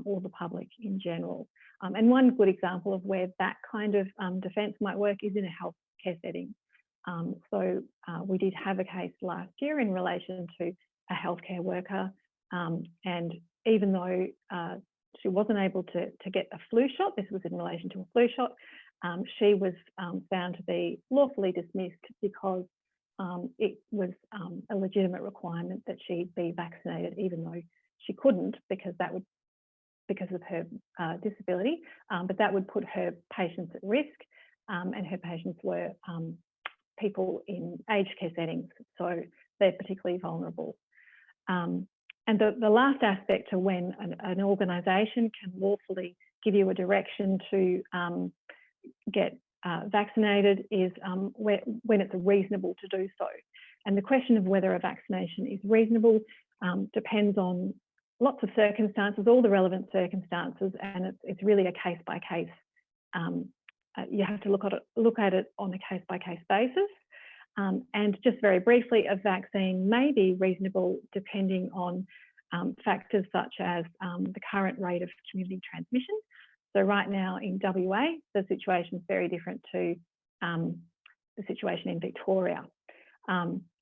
or the public in general. And one good example of where that kind of defence might work is in a healthcare setting. So we did have a case last year in relation to a healthcare worker, and even though she wasn't able to get a flu shot, this was in relation to a flu shot, she was found to be lawfully dismissed because it was a legitimate requirement that she be vaccinated, even though she couldn't because of her disability, but that would put her patients at risk, and her patients were people in aged care settings, so they're particularly vulnerable. And the last aspect to when an organisation can lawfully give you a direction to get vaccinated is when it's reasonable to do so. And the question of whether a vaccination is reasonable depends on lots of circumstances, all the relevant circumstances, and it's really a case-by-case you have to look at it on a case-by-case basis. And just very briefly, a vaccine may be reasonable depending on factors such as the current rate of community transmission. So right now in WA, the situation is very different to the situation in Victoria.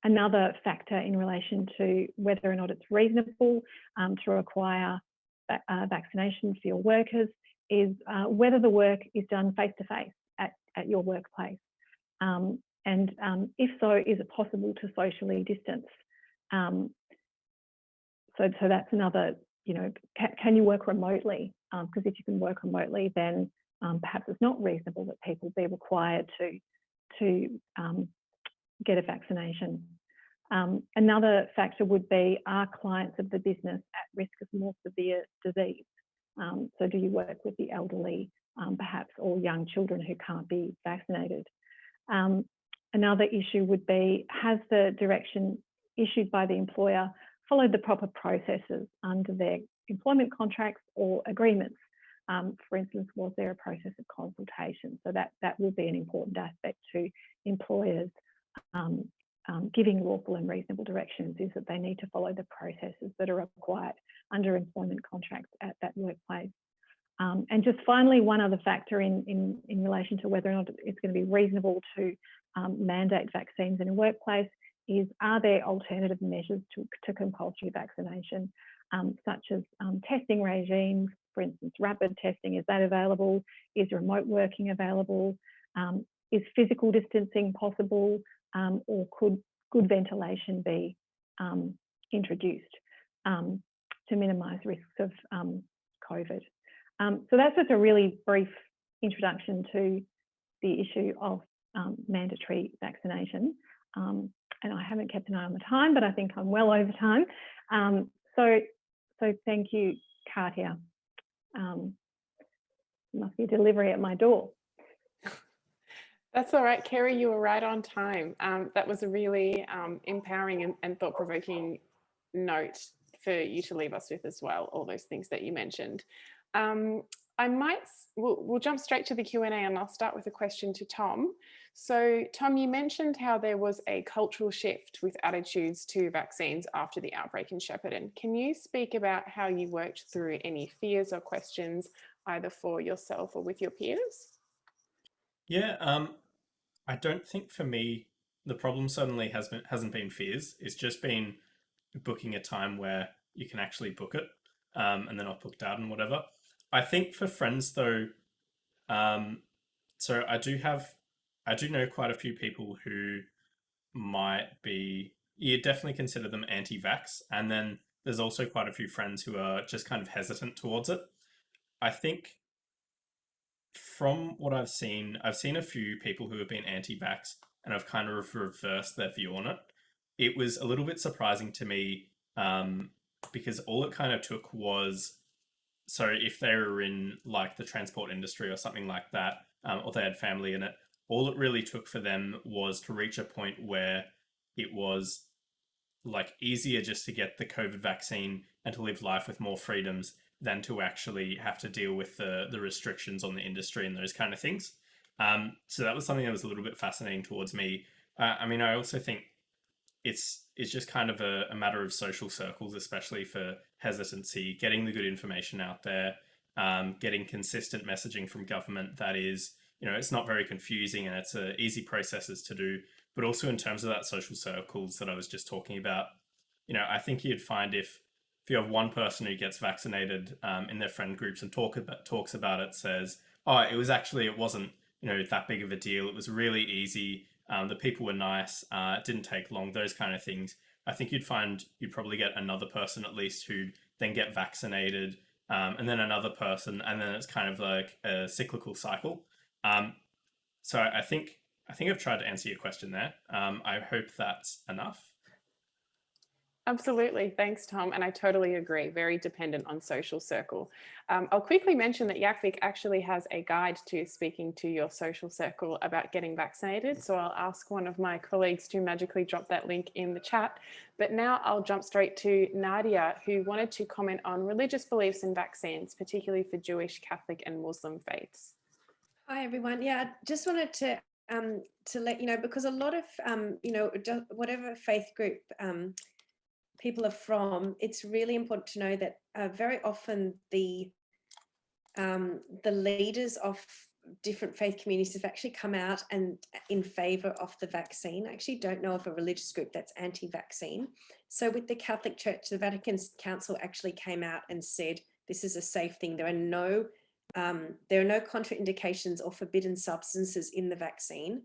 Another factor in relation to whether or not it's reasonable to require vaccination for your workers is whether the work is done face-to-face at your workplace. And if so, is it possible to socially distance? So that's another, can you work remotely? Because if you can work remotely, then perhaps it's not reasonable that people be required to get a vaccination. Another factor would be, are clients of the business at risk of more severe disease? So do you work with the elderly, perhaps, or young children who can't be vaccinated? Another issue would be, has the direction issued by the employer followed the proper processes under their employment contracts or agreements? For instance, was there a process of consultation? So that will be an important aspect to employers giving lawful and reasonable directions, is that they need to follow the processes that are required under employment contracts at that workplace. And just finally, one other factor in relation to whether or not it's going to be reasonable to mandate vaccines in a workplace is, are there alternative measures to compulsory vaccination, such as testing regimes, for instance, rapid testing, is that available? Is remote working available? Is physical distancing possible? Or could good ventilation be introduced to minimise risks of COVID? So that's just a really brief introduction to the issue of mandatory vaccination. And I haven't kept an eye on the time, but I think I'm well over time. So thank you, Katia. Must be a delivery at my door. That's all right, Kerry, you were right on time. That was a really empowering and thought-provoking note for you to leave us with as well, all those things that you mentioned. We'll jump straight to the Q&A, and I'll start with a question to Tom. So Tom, you mentioned how there was a cultural shift with attitudes to vaccines after the outbreak in Shepparton. Can you speak about how you worked through any fears or questions, either for yourself or with your peers? Yeah, I don't think for me, the problem certainly hasn't been fears. It's just been booking a time where you can actually book it, and they're not booked out and whatever. I think for friends though, so I do know quite a few people who might be, you definitely consider them anti-vax. And then there's also quite a few friends who are just kind of hesitant towards it. I think from what I've seen a few people who have been anti-vax and have kind of reversed their view on it. It was a little bit surprising to me because all it kind of took was, so if they were in like the transport industry or something like that, or they had family in it, all it really took for them was to reach a point where it was like easier just to get the COVID vaccine and to live life with more freedoms than to actually have to deal with the restrictions on the industry and those kind of things. So that was something that was a little bit fascinating towards me. I mean, I also think it's just kind of a matter of social circles, especially for hesitancy, getting the good information out there, getting consistent messaging from government that is, it's not very confusing and it's easy processes to do, but also in terms of that social circles that I was just talking about, I think you'd find if you have one person who gets vaccinated in their friend groups and talks about it, says, oh, it wasn't, that big of a deal. It was really easy. The people were nice. It didn't take long, those kind of things. I think you'd probably get another person at least who then get vaccinated, and then another person, and then it's kind of like a cyclical cycle. So I think I've tried to answer your question there. I hope that's enough. Absolutely. Thanks, Tom. And I totally agree. Very dependent on social circle. I'll quickly mention that YACVic actually has a guide to speaking to your social circle about getting vaccinated. So I'll ask one of my colleagues to magically drop that link in the chat. But now I'll jump straight to Nadia, who wanted to comment on religious beliefs in vaccines, particularly for Jewish, Catholic and Muslim faiths. Hi everyone. Yeah, I just wanted to let you know, because a lot of whatever faith group people are from, it's really important to know that very often the leaders of different faith communities have actually come out and in favor of the vaccine. I actually don't know of a religious group that's anti-vaccine. So with the Catholic Church, the Vatican Council actually came out and said this is a safe thing. There are no contraindications or forbidden substances in the vaccine.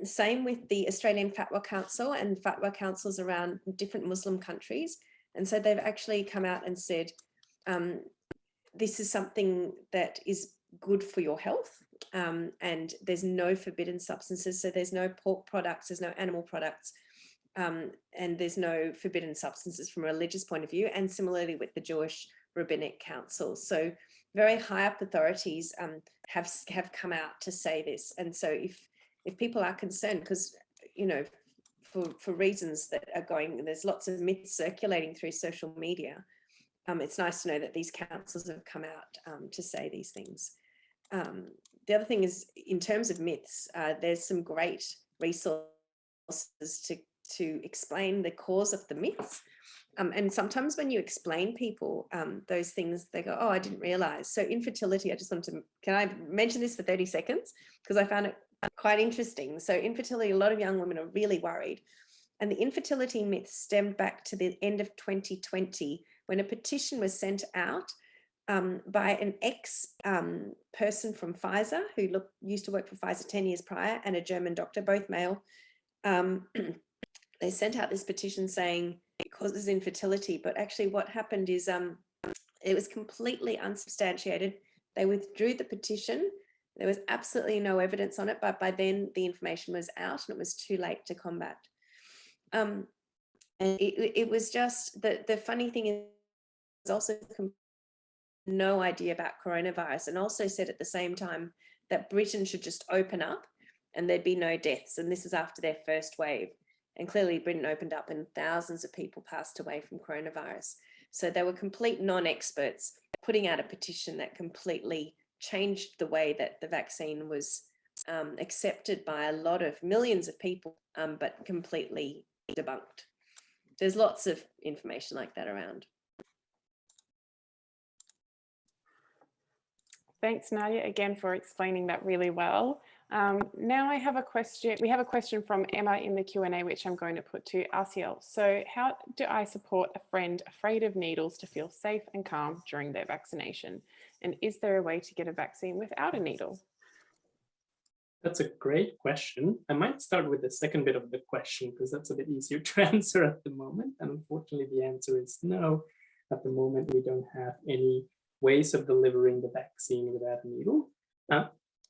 Same with the Australian Fatwa Council and Fatwa councils around different Muslim countries. And so they've actually come out and said, this is something that is good for your health, and there's no forbidden substances. So there's no pork products, there's no animal products, and there's no forbidden substances from a religious point of view. And similarly with the Jewish Rabbinic Council. So very high up authorities have come out to say this. And so if people are concerned, because, you know, for reasons that are going, there's lots of myths circulating through social media, it's nice to know that these councils have come out to say these things. The other thing is, in terms of myths, there's some great resources to explain the cause of the myths. And sometimes when you explain people those things, they go, oh, I didn't realize. So infertility, I just want to, can I mention this for 30 seconds? Because I found it quite interesting. So infertility, a lot of young women are really worried. And the infertility myth stemmed back to the end of 2020, when a petition was sent out by an ex-person from Pfizer who used to work for Pfizer 10 years prior, and a German doctor, both male. They sent out this petition saying it causes infertility, but actually what happened is it was completely unsubstantiated. They withdrew the petition. There was absolutely no evidence on it, but by then the information was out and it was too late to combat. And it was just, the funny thing is also no idea about coronavirus, and also said at the same time that Britain should just open up and there'd be no deaths. And this was after their first wave. And clearly Britain opened up and thousands of people passed away from coronavirus. So they were complete non-experts putting out a petition that completely changed the way that the vaccine was accepted by a lot of millions of people, but completely debunked. There's lots of information like that around. Thanks, Nadia, again for explaining that really well. Now I have a question. We have a question from Emma in the Q&A, which I'm going to put to Asiel. So how do I support a friend afraid of needles to feel safe and calm during their vaccination? And is there a way to get a vaccine without a needle? That's a great question. I might start with the second bit of the question because that's a bit easier to answer at the moment. And unfortunately, the answer is no. At the moment, we don't have any ways of delivering the vaccine without a needle.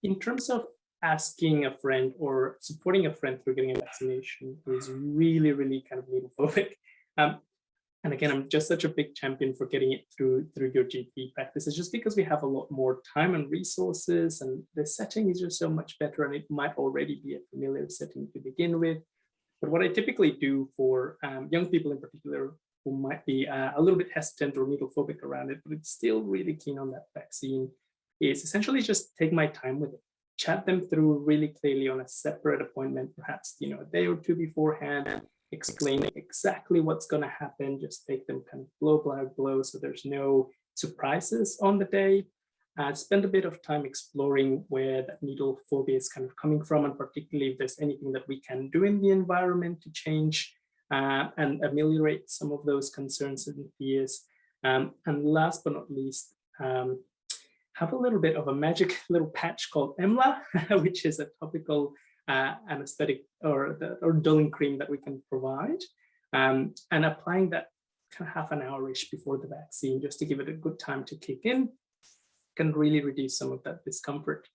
In terms of asking a friend or supporting a friend through getting a vaccination is really, really kind of needle phobic. And again, I'm just such a big champion for getting it through your GP practice. It's just because we have a lot more time and resources, and the setting is just so much better, and it might already be a familiar setting to begin with. But what I typically do for young people in particular who might be a little bit hesitant or needle phobic around it, but it's still really keen on that vaccine, is essentially just take my time with it. Chat them through really clearly on a separate appointment, perhaps a day or two beforehand, and explain exactly what's going to happen. Just take them kind of blow by blow so there's no surprises on the day. Spend a bit of time exploring where that needle phobia is kind of coming from, and particularly if there's anything that we can do in the environment to change and ameliorate some of those concerns and fears. And last but not least, have a little bit of a magic little patch called EMLA, which is a topical anesthetic or dulling cream that we can provide, and applying that kind of half an hour-ish before the vaccine, just to give it a good time to kick in, can really reduce some of that discomfort.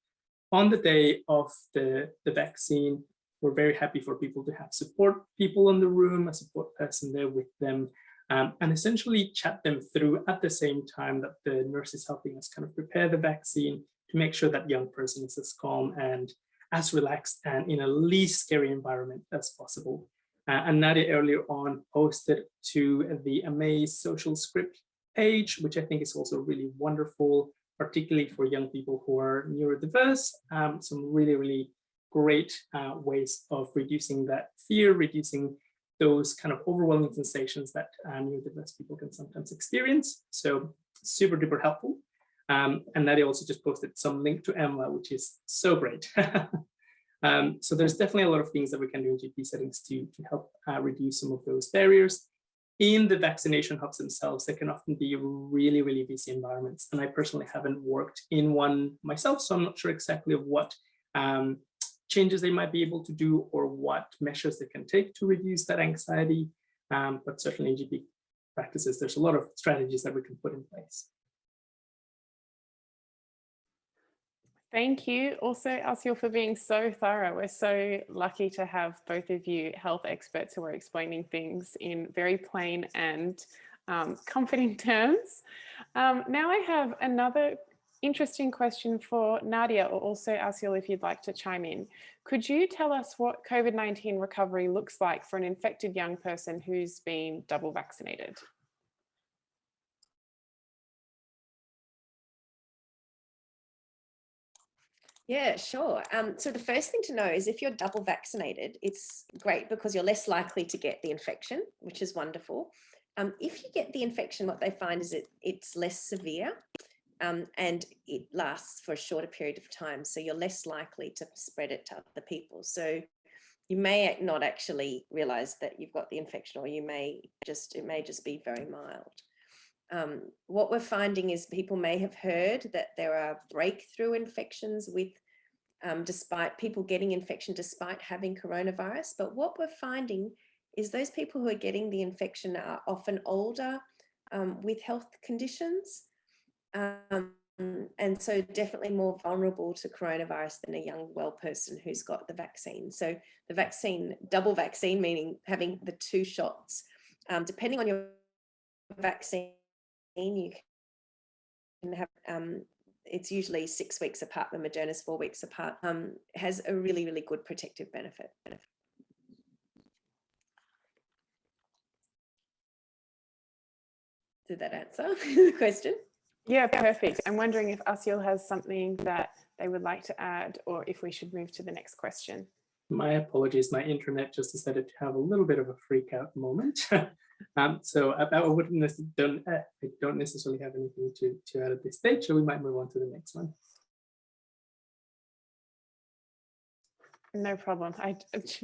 On the day of the vaccine, we're very happy for people to have support people in the room, a support person there with them, and essentially chat them through at the same time that the nurse is helping us kind of prepare the vaccine, to make sure that young person is as calm and as relaxed and in a least scary environment as possible. And Nadia earlier on posted to the Amaze social script page, which I think is also really wonderful, particularly for young people who are neurodiverse, some really, really great ways of reducing that fear, reducing those kind of overwhelming sensations that neurodiverse people can sometimes experience. So super duper helpful. And Nadia also just posted some link to EMLA, which is so great. So there's definitely a lot of things that we can do in GP settings to help reduce some of those barriers. In the vaccination hubs themselves, they can often be really, really busy environments. And I personally haven't worked in one myself, so I'm not sure exactly of what changes they might be able to do or what measures they can take to reduce that anxiety. But certainly in GP practices, there's a lot of strategies that we can put in place. Thank you also, Asiel, for being so thorough. We're so lucky to have both of you health experts who are explaining things in very plain and comforting terms. Now I have another interesting question for Nadia, or also Asiel, if you'd like to chime in. Could you tell us what COVID-19 recovery looks like for an infected young person who's been double vaccinated? Yeah, sure. So the first thing to know is if you're double vaccinated, it's great because you're less likely to get the infection, which is wonderful. If you get the infection, what they find is it's less severe and it lasts for a shorter period of time. So you're less likely to spread it to other people. So you may not actually realize that you've got the infection, or it may just be very mild. What we're finding is people may have heard that there are breakthrough infections with despite people getting infection despite having coronavirus. But what we're finding is those people who are getting the infection are often older with health conditions. And so definitely more vulnerable to coronavirus than a young, well person who's got the vaccine. So the vaccine, double vaccine, meaning having the 2 shots, depending on your vaccine, you can have, it's usually 6 weeks apart, the Moderna's 4 weeks apart, has a really, really good protective benefit. Did that answer the question? Yeah, perfect. I'm wondering if Asiel has something that they would like to add, or if we should move to the next question. My apologies, my internet just decided to have a little bit of a freak out moment. So I don't necessarily have anything to add at this stage, so we might move on to the next one. No problem. I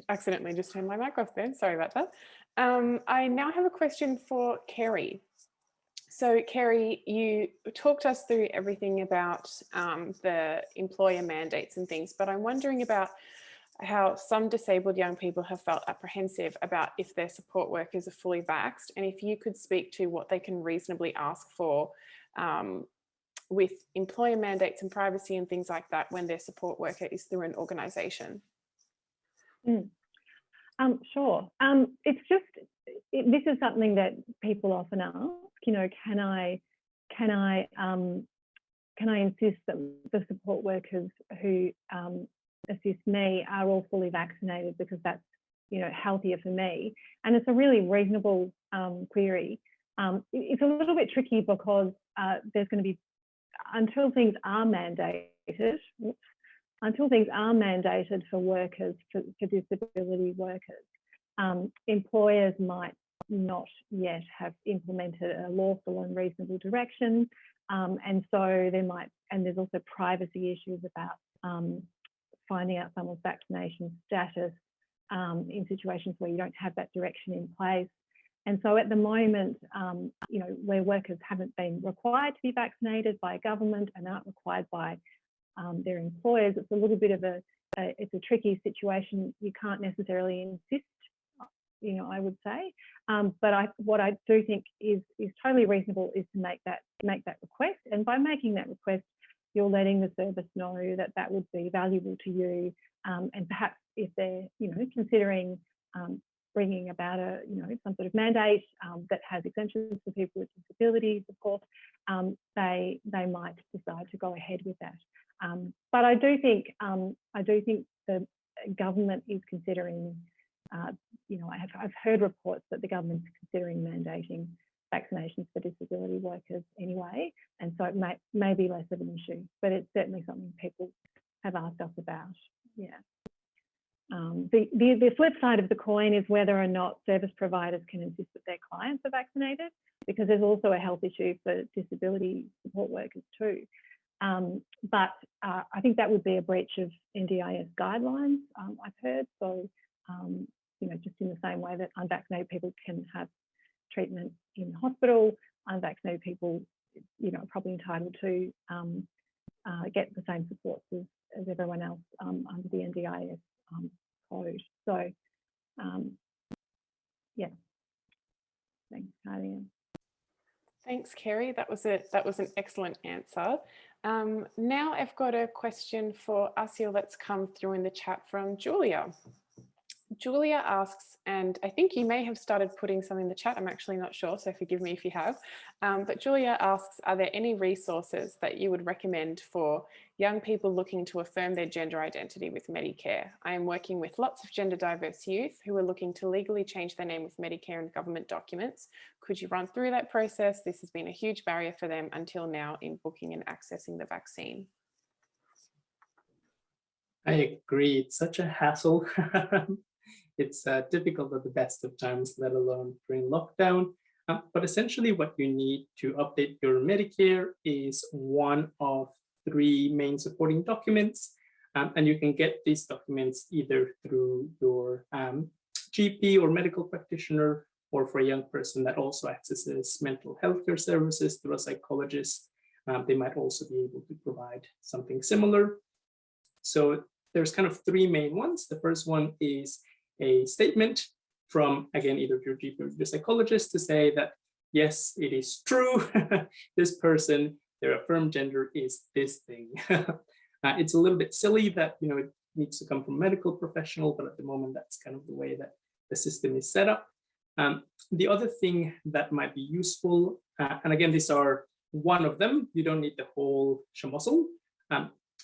accidentally just turned my mic off there. Sorry about that. I now have a question for Kerry. So Kerry, you talked us through everything about the employer mandates and things, but I'm wondering about how some disabled young people have felt apprehensive about if their support workers are fully vaxxed, and if you could speak to what they can reasonably ask for with employer mandates and privacy and things like that when their support worker is through an organisation. Sure. It's just, this is something that people often ask, you know, can I insist that the support workers who assist me are all fully vaccinated because that's, you know, healthier for me? And it's a really reasonable query. It's a little bit tricky because there's going to be, until things are mandated for workers, for disability workers, employers might not yet have implemented a lawful and reasonable direction. And so there's also privacy issues about finding out someone's vaccination status in situations where you don't have that direction in place. And so at the moment, you know, where workers haven't been required to be vaccinated by government and aren't required by their employers, it's a little bit of it's a tricky situation. You can't necessarily insist, you know, I would say. But what I do think is totally reasonable is to make that request. And by making that request, you're letting the service know that that would be valuable to you. And perhaps if they're, you know, considering bringing about some sort of mandate that has exemptions for people with disabilities, of course, they might decide to go ahead with that. But I do think the government is considering. You know, I've heard reports that the government's considering mandating vaccinations for disability workers anyway, and so it may be less of an issue, but it's certainly something people have asked us about. Yeah. The flip side of the coin is whether or not service providers can insist that their clients are vaccinated, because there's also a health issue for disability support workers too. But I think that would be a breach of NDIS guidelines, I've heard. So, you know, just in the same way that unvaccinated people can have treatment in hospital, unvaccinated people, you know, are probably entitled to get the same supports as everyone else under the NDIS code. So, yeah. Thanks, Katia. Thanks, Kerry. That was an excellent answer. Now I've got a question for Asiel that's come through in the chat from Julia. Julia asks, and I think you may have started putting some in the chat, I'm actually not sure, so forgive me if you have, but Julia asks, are there any resources that you would recommend for young people looking to affirm their gender identity with Medicare? I am working with lots of gender diverse youth who are looking to legally change their name with Medicare and government documents. Could you run through that process? This has been a huge barrier for them until now in booking and accessing the vaccine. I agree, it's such a hassle. It's difficult at the best of times, let alone during lockdown. But essentially what you need to update your Medicare is one of 3 main supporting documents. And you can get these documents either through your GP or medical practitioner, or for a young person that also accesses mental health care services through a psychologist. They might also be able to provide something similar. So there's kind of 3 main ones. The first one is a statement from, again, either your GP or your psychologist to say that, yes, it is true, this person, their affirmed gender is this thing. It's a little bit silly that, you know, it needs to come from a medical professional, but at the moment, that's kind of the way that the system is set up. The other thing that might be useful, and again, these are one of them, you don't need the whole shamozzle.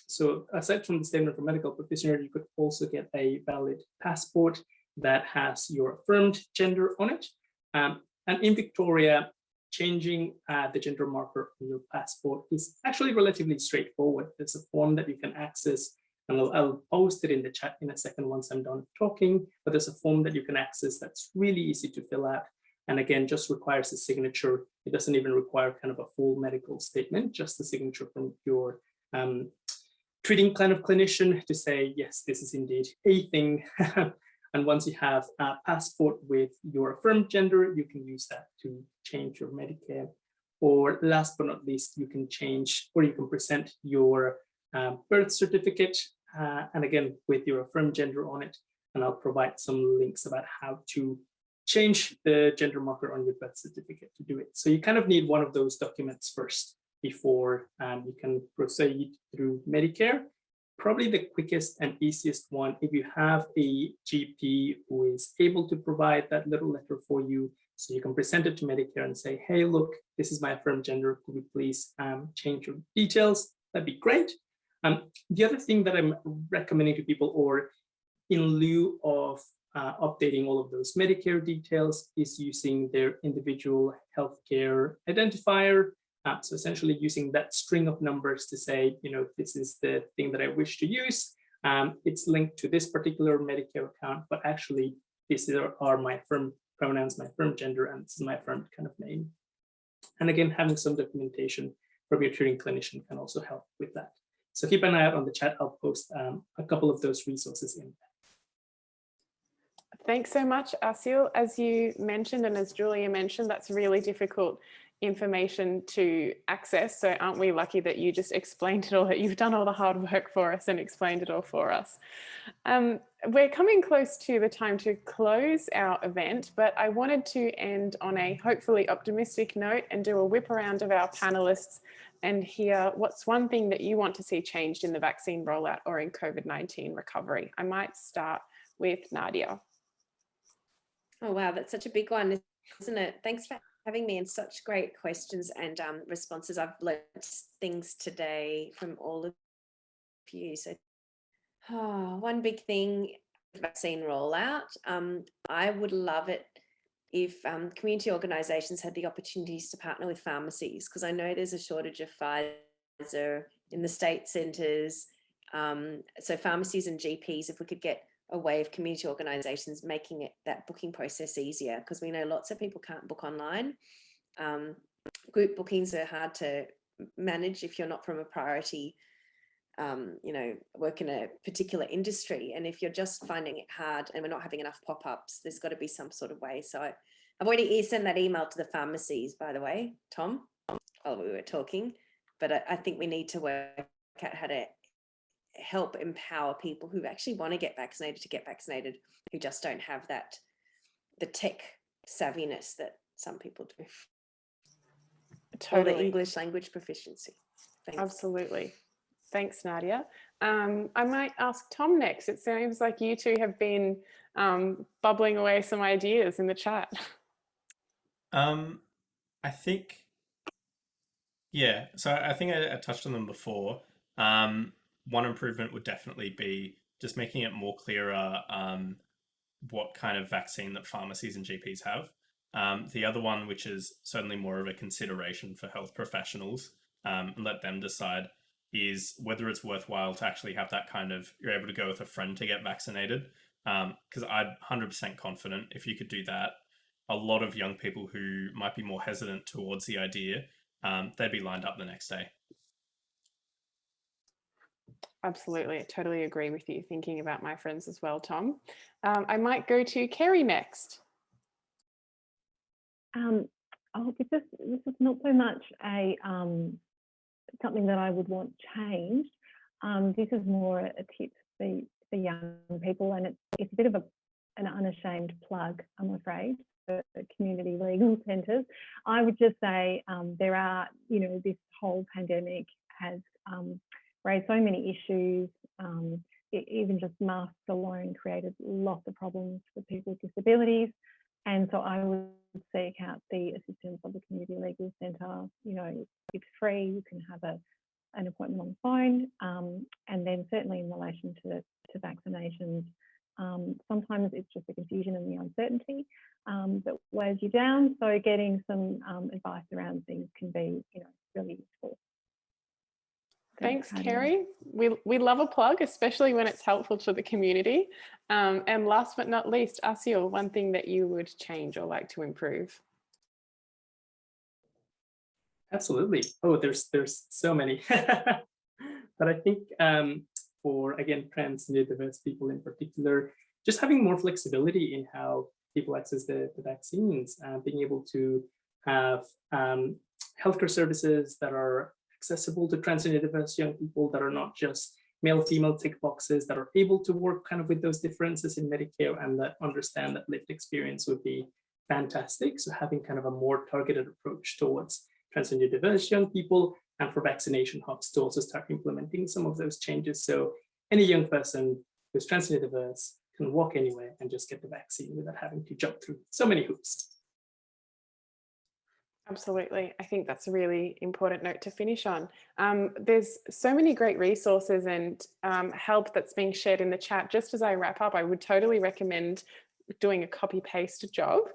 So aside from the statement from medical practitioner, you could also get a valid passport that has your affirmed gender on it. And in Victoria, changing the gender marker on your passport is actually relatively straightforward. There's a form that you can access, and I'll post it in the chat in a second once I'm done talking, but there's a form that you can access that's really easy to fill out. And again, just requires a signature. It doesn't even require kind of a full medical statement, just a signature from your treating kind of clinician to say, yes, this is indeed a thing. And once you have a passport with your affirmed gender, you can use that to change your Medicare. Or last but not least, you can change, or you can present your birth certificate, and again, with your affirmed gender on it. And I'll provide some links about how to change the gender marker on your birth certificate to do it. So you kind of need one of those documents first before you can proceed through Medicare. Probably the quickest and easiest one, if you have a GP who is able to provide that little letter for you, so you can present it to Medicare and say, hey, look, this is my affirmed gender, could you please change your details? That'd be great. The other thing that I'm recommending to people, or in lieu of updating all of those Medicare details, is using their individual healthcare identifier. So essentially using that string of numbers to say, you know, this is the thing that I wish to use. It's linked to this particular Medicare account, but actually these are my affirmed pronouns, my affirmed gender, and this is my affirmed kind of name. And again, having some documentation from your treating clinician can also help with that. So keep an eye out on the chat. I'll post a couple of those resources in. Thanks so much, Asiel. As you mentioned, and as Julia mentioned, that's really difficult information to access. So aren't we lucky that you just explained it all, that you've done all the hard work for us and explained it all for us. We're coming close to the time to close our event, but I wanted to end on a hopefully optimistic note and do a whip around of our panelists and hear what's one thing that you want to see changed in the vaccine rollout or in COVID-19 recovery. I might start with Nadia. Oh, wow, that's such a big one, isn't it? Thanks for having me, and such great questions and responses. I've learned things today from all of you. So one big thing, vaccine rollout, I would love it if community organisations had the opportunities to partner with pharmacies, because I know there's a shortage of Pfizer in the state centres. So pharmacies and GPs, if we could get a way of community organisations making it that booking process easier, because we know lots of people can't book online. Group bookings are hard to manage if you're not from a priority, you know, work in a particular industry. And if you're just finding it hard and we're not having enough pop-ups, there's got to be some sort of way. So I've already sent that email to the pharmacies, by the way, Tom, while we were talking, but I think we need to work out how to help empower people who actually want to get vaccinated, who just don't have that, the tech savviness that some people do. Totally. Or the English language proficiency. Thanks. Absolutely. Thanks, Nadia. I might ask Tom next. It seems like you two have been bubbling away some ideas in the chat. I think, yeah, so I think I touched on them before. One improvement would definitely be just making it more clearer what kind of vaccine that pharmacies and GPs have. The other one, which is certainly more of a consideration for health professionals, and let them decide, is whether it's worthwhile to actually have that kind of, you're able to go with a friend to get vaccinated. Because I'm 100% confident if you could do that, a lot of young people who might be more hesitant towards the idea, they'd be lined up the next day. Absolutely, I totally agree with you, thinking about my friends as well, Tom. I might go to Kerry next. This is not so much a something that I would want changed. This is more a tip for young people, and it's a bit of an unashamed plug, I'm afraid, for community legal centres. I would just say there are, you know, this whole pandemic has raised so many issues. Even just masks alone created lots of problems for people with disabilities. And so I would seek out the assistance of the Community Legal Centre. You know, it's free, you can have an appointment on the phone. And then certainly in relation to vaccinations, sometimes it's just the confusion and the uncertainty that wears you down. So getting some advice around things can be, you know, really useful. Thanks, Kerry. We love a plug, especially when it's helpful to the community. And last but not least, Asiel, one thing that you would change or like to improve? Absolutely. Oh, there's so many. But I think for, again, trans and diverse people in particular, just having more flexibility in how people access the vaccines, being able to have healthcare services that are accessible to trans and diverse young people, that are not just male, female tick boxes, that are able to work kind of with those differences in Medicare and that understand that lived experience would be fantastic. So having kind of a more targeted approach towards trans and diverse young people, and for vaccination hubs to also start implementing some of those changes. So any young person who's trans and diverse can walk anywhere and just get the vaccine without having to jump through so many hoops. Absolutely. I think that's a really important note to finish on. There's so many great resources and help that's being shared in the chat. Just as I wrap up, I would totally recommend doing a copy-paste job.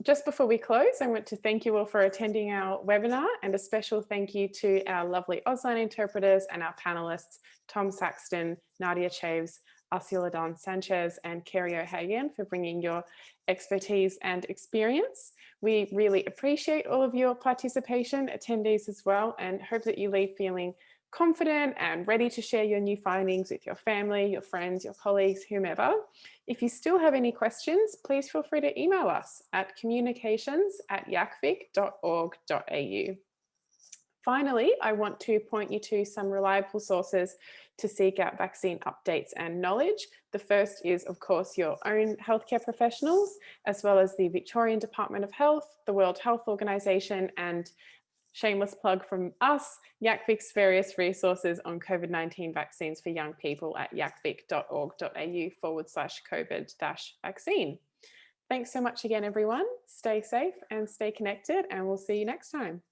Just before we close, I want to thank you all for attending our webinar, and a special thank you to our lovely Auslan interpreters and our panelists, Tom Saxton, Nadia Chaves, Asiel Adan Sanchez and Kerry O'Hagan, for bringing your expertise and experience. We really appreciate all of your participation, attendees as well, and hope that you leave feeling confident and ready to share your new findings with your family, your friends, your colleagues, whomever. If you still have any questions, please feel free to email us at communications@yacvic.org.au. Finally, I want to point you to some reliable sources to seek out vaccine updates and knowledge. The first is, of course, your own healthcare professionals, as well as the Victorian Department of Health, the World Health Organization, and shameless plug from us, YACVic's various resources on COVID-19 vaccines for young people at yacvic.org.au/COVID-vaccine. Thanks so much again, everyone. Stay safe and stay connected, and we'll see you next time.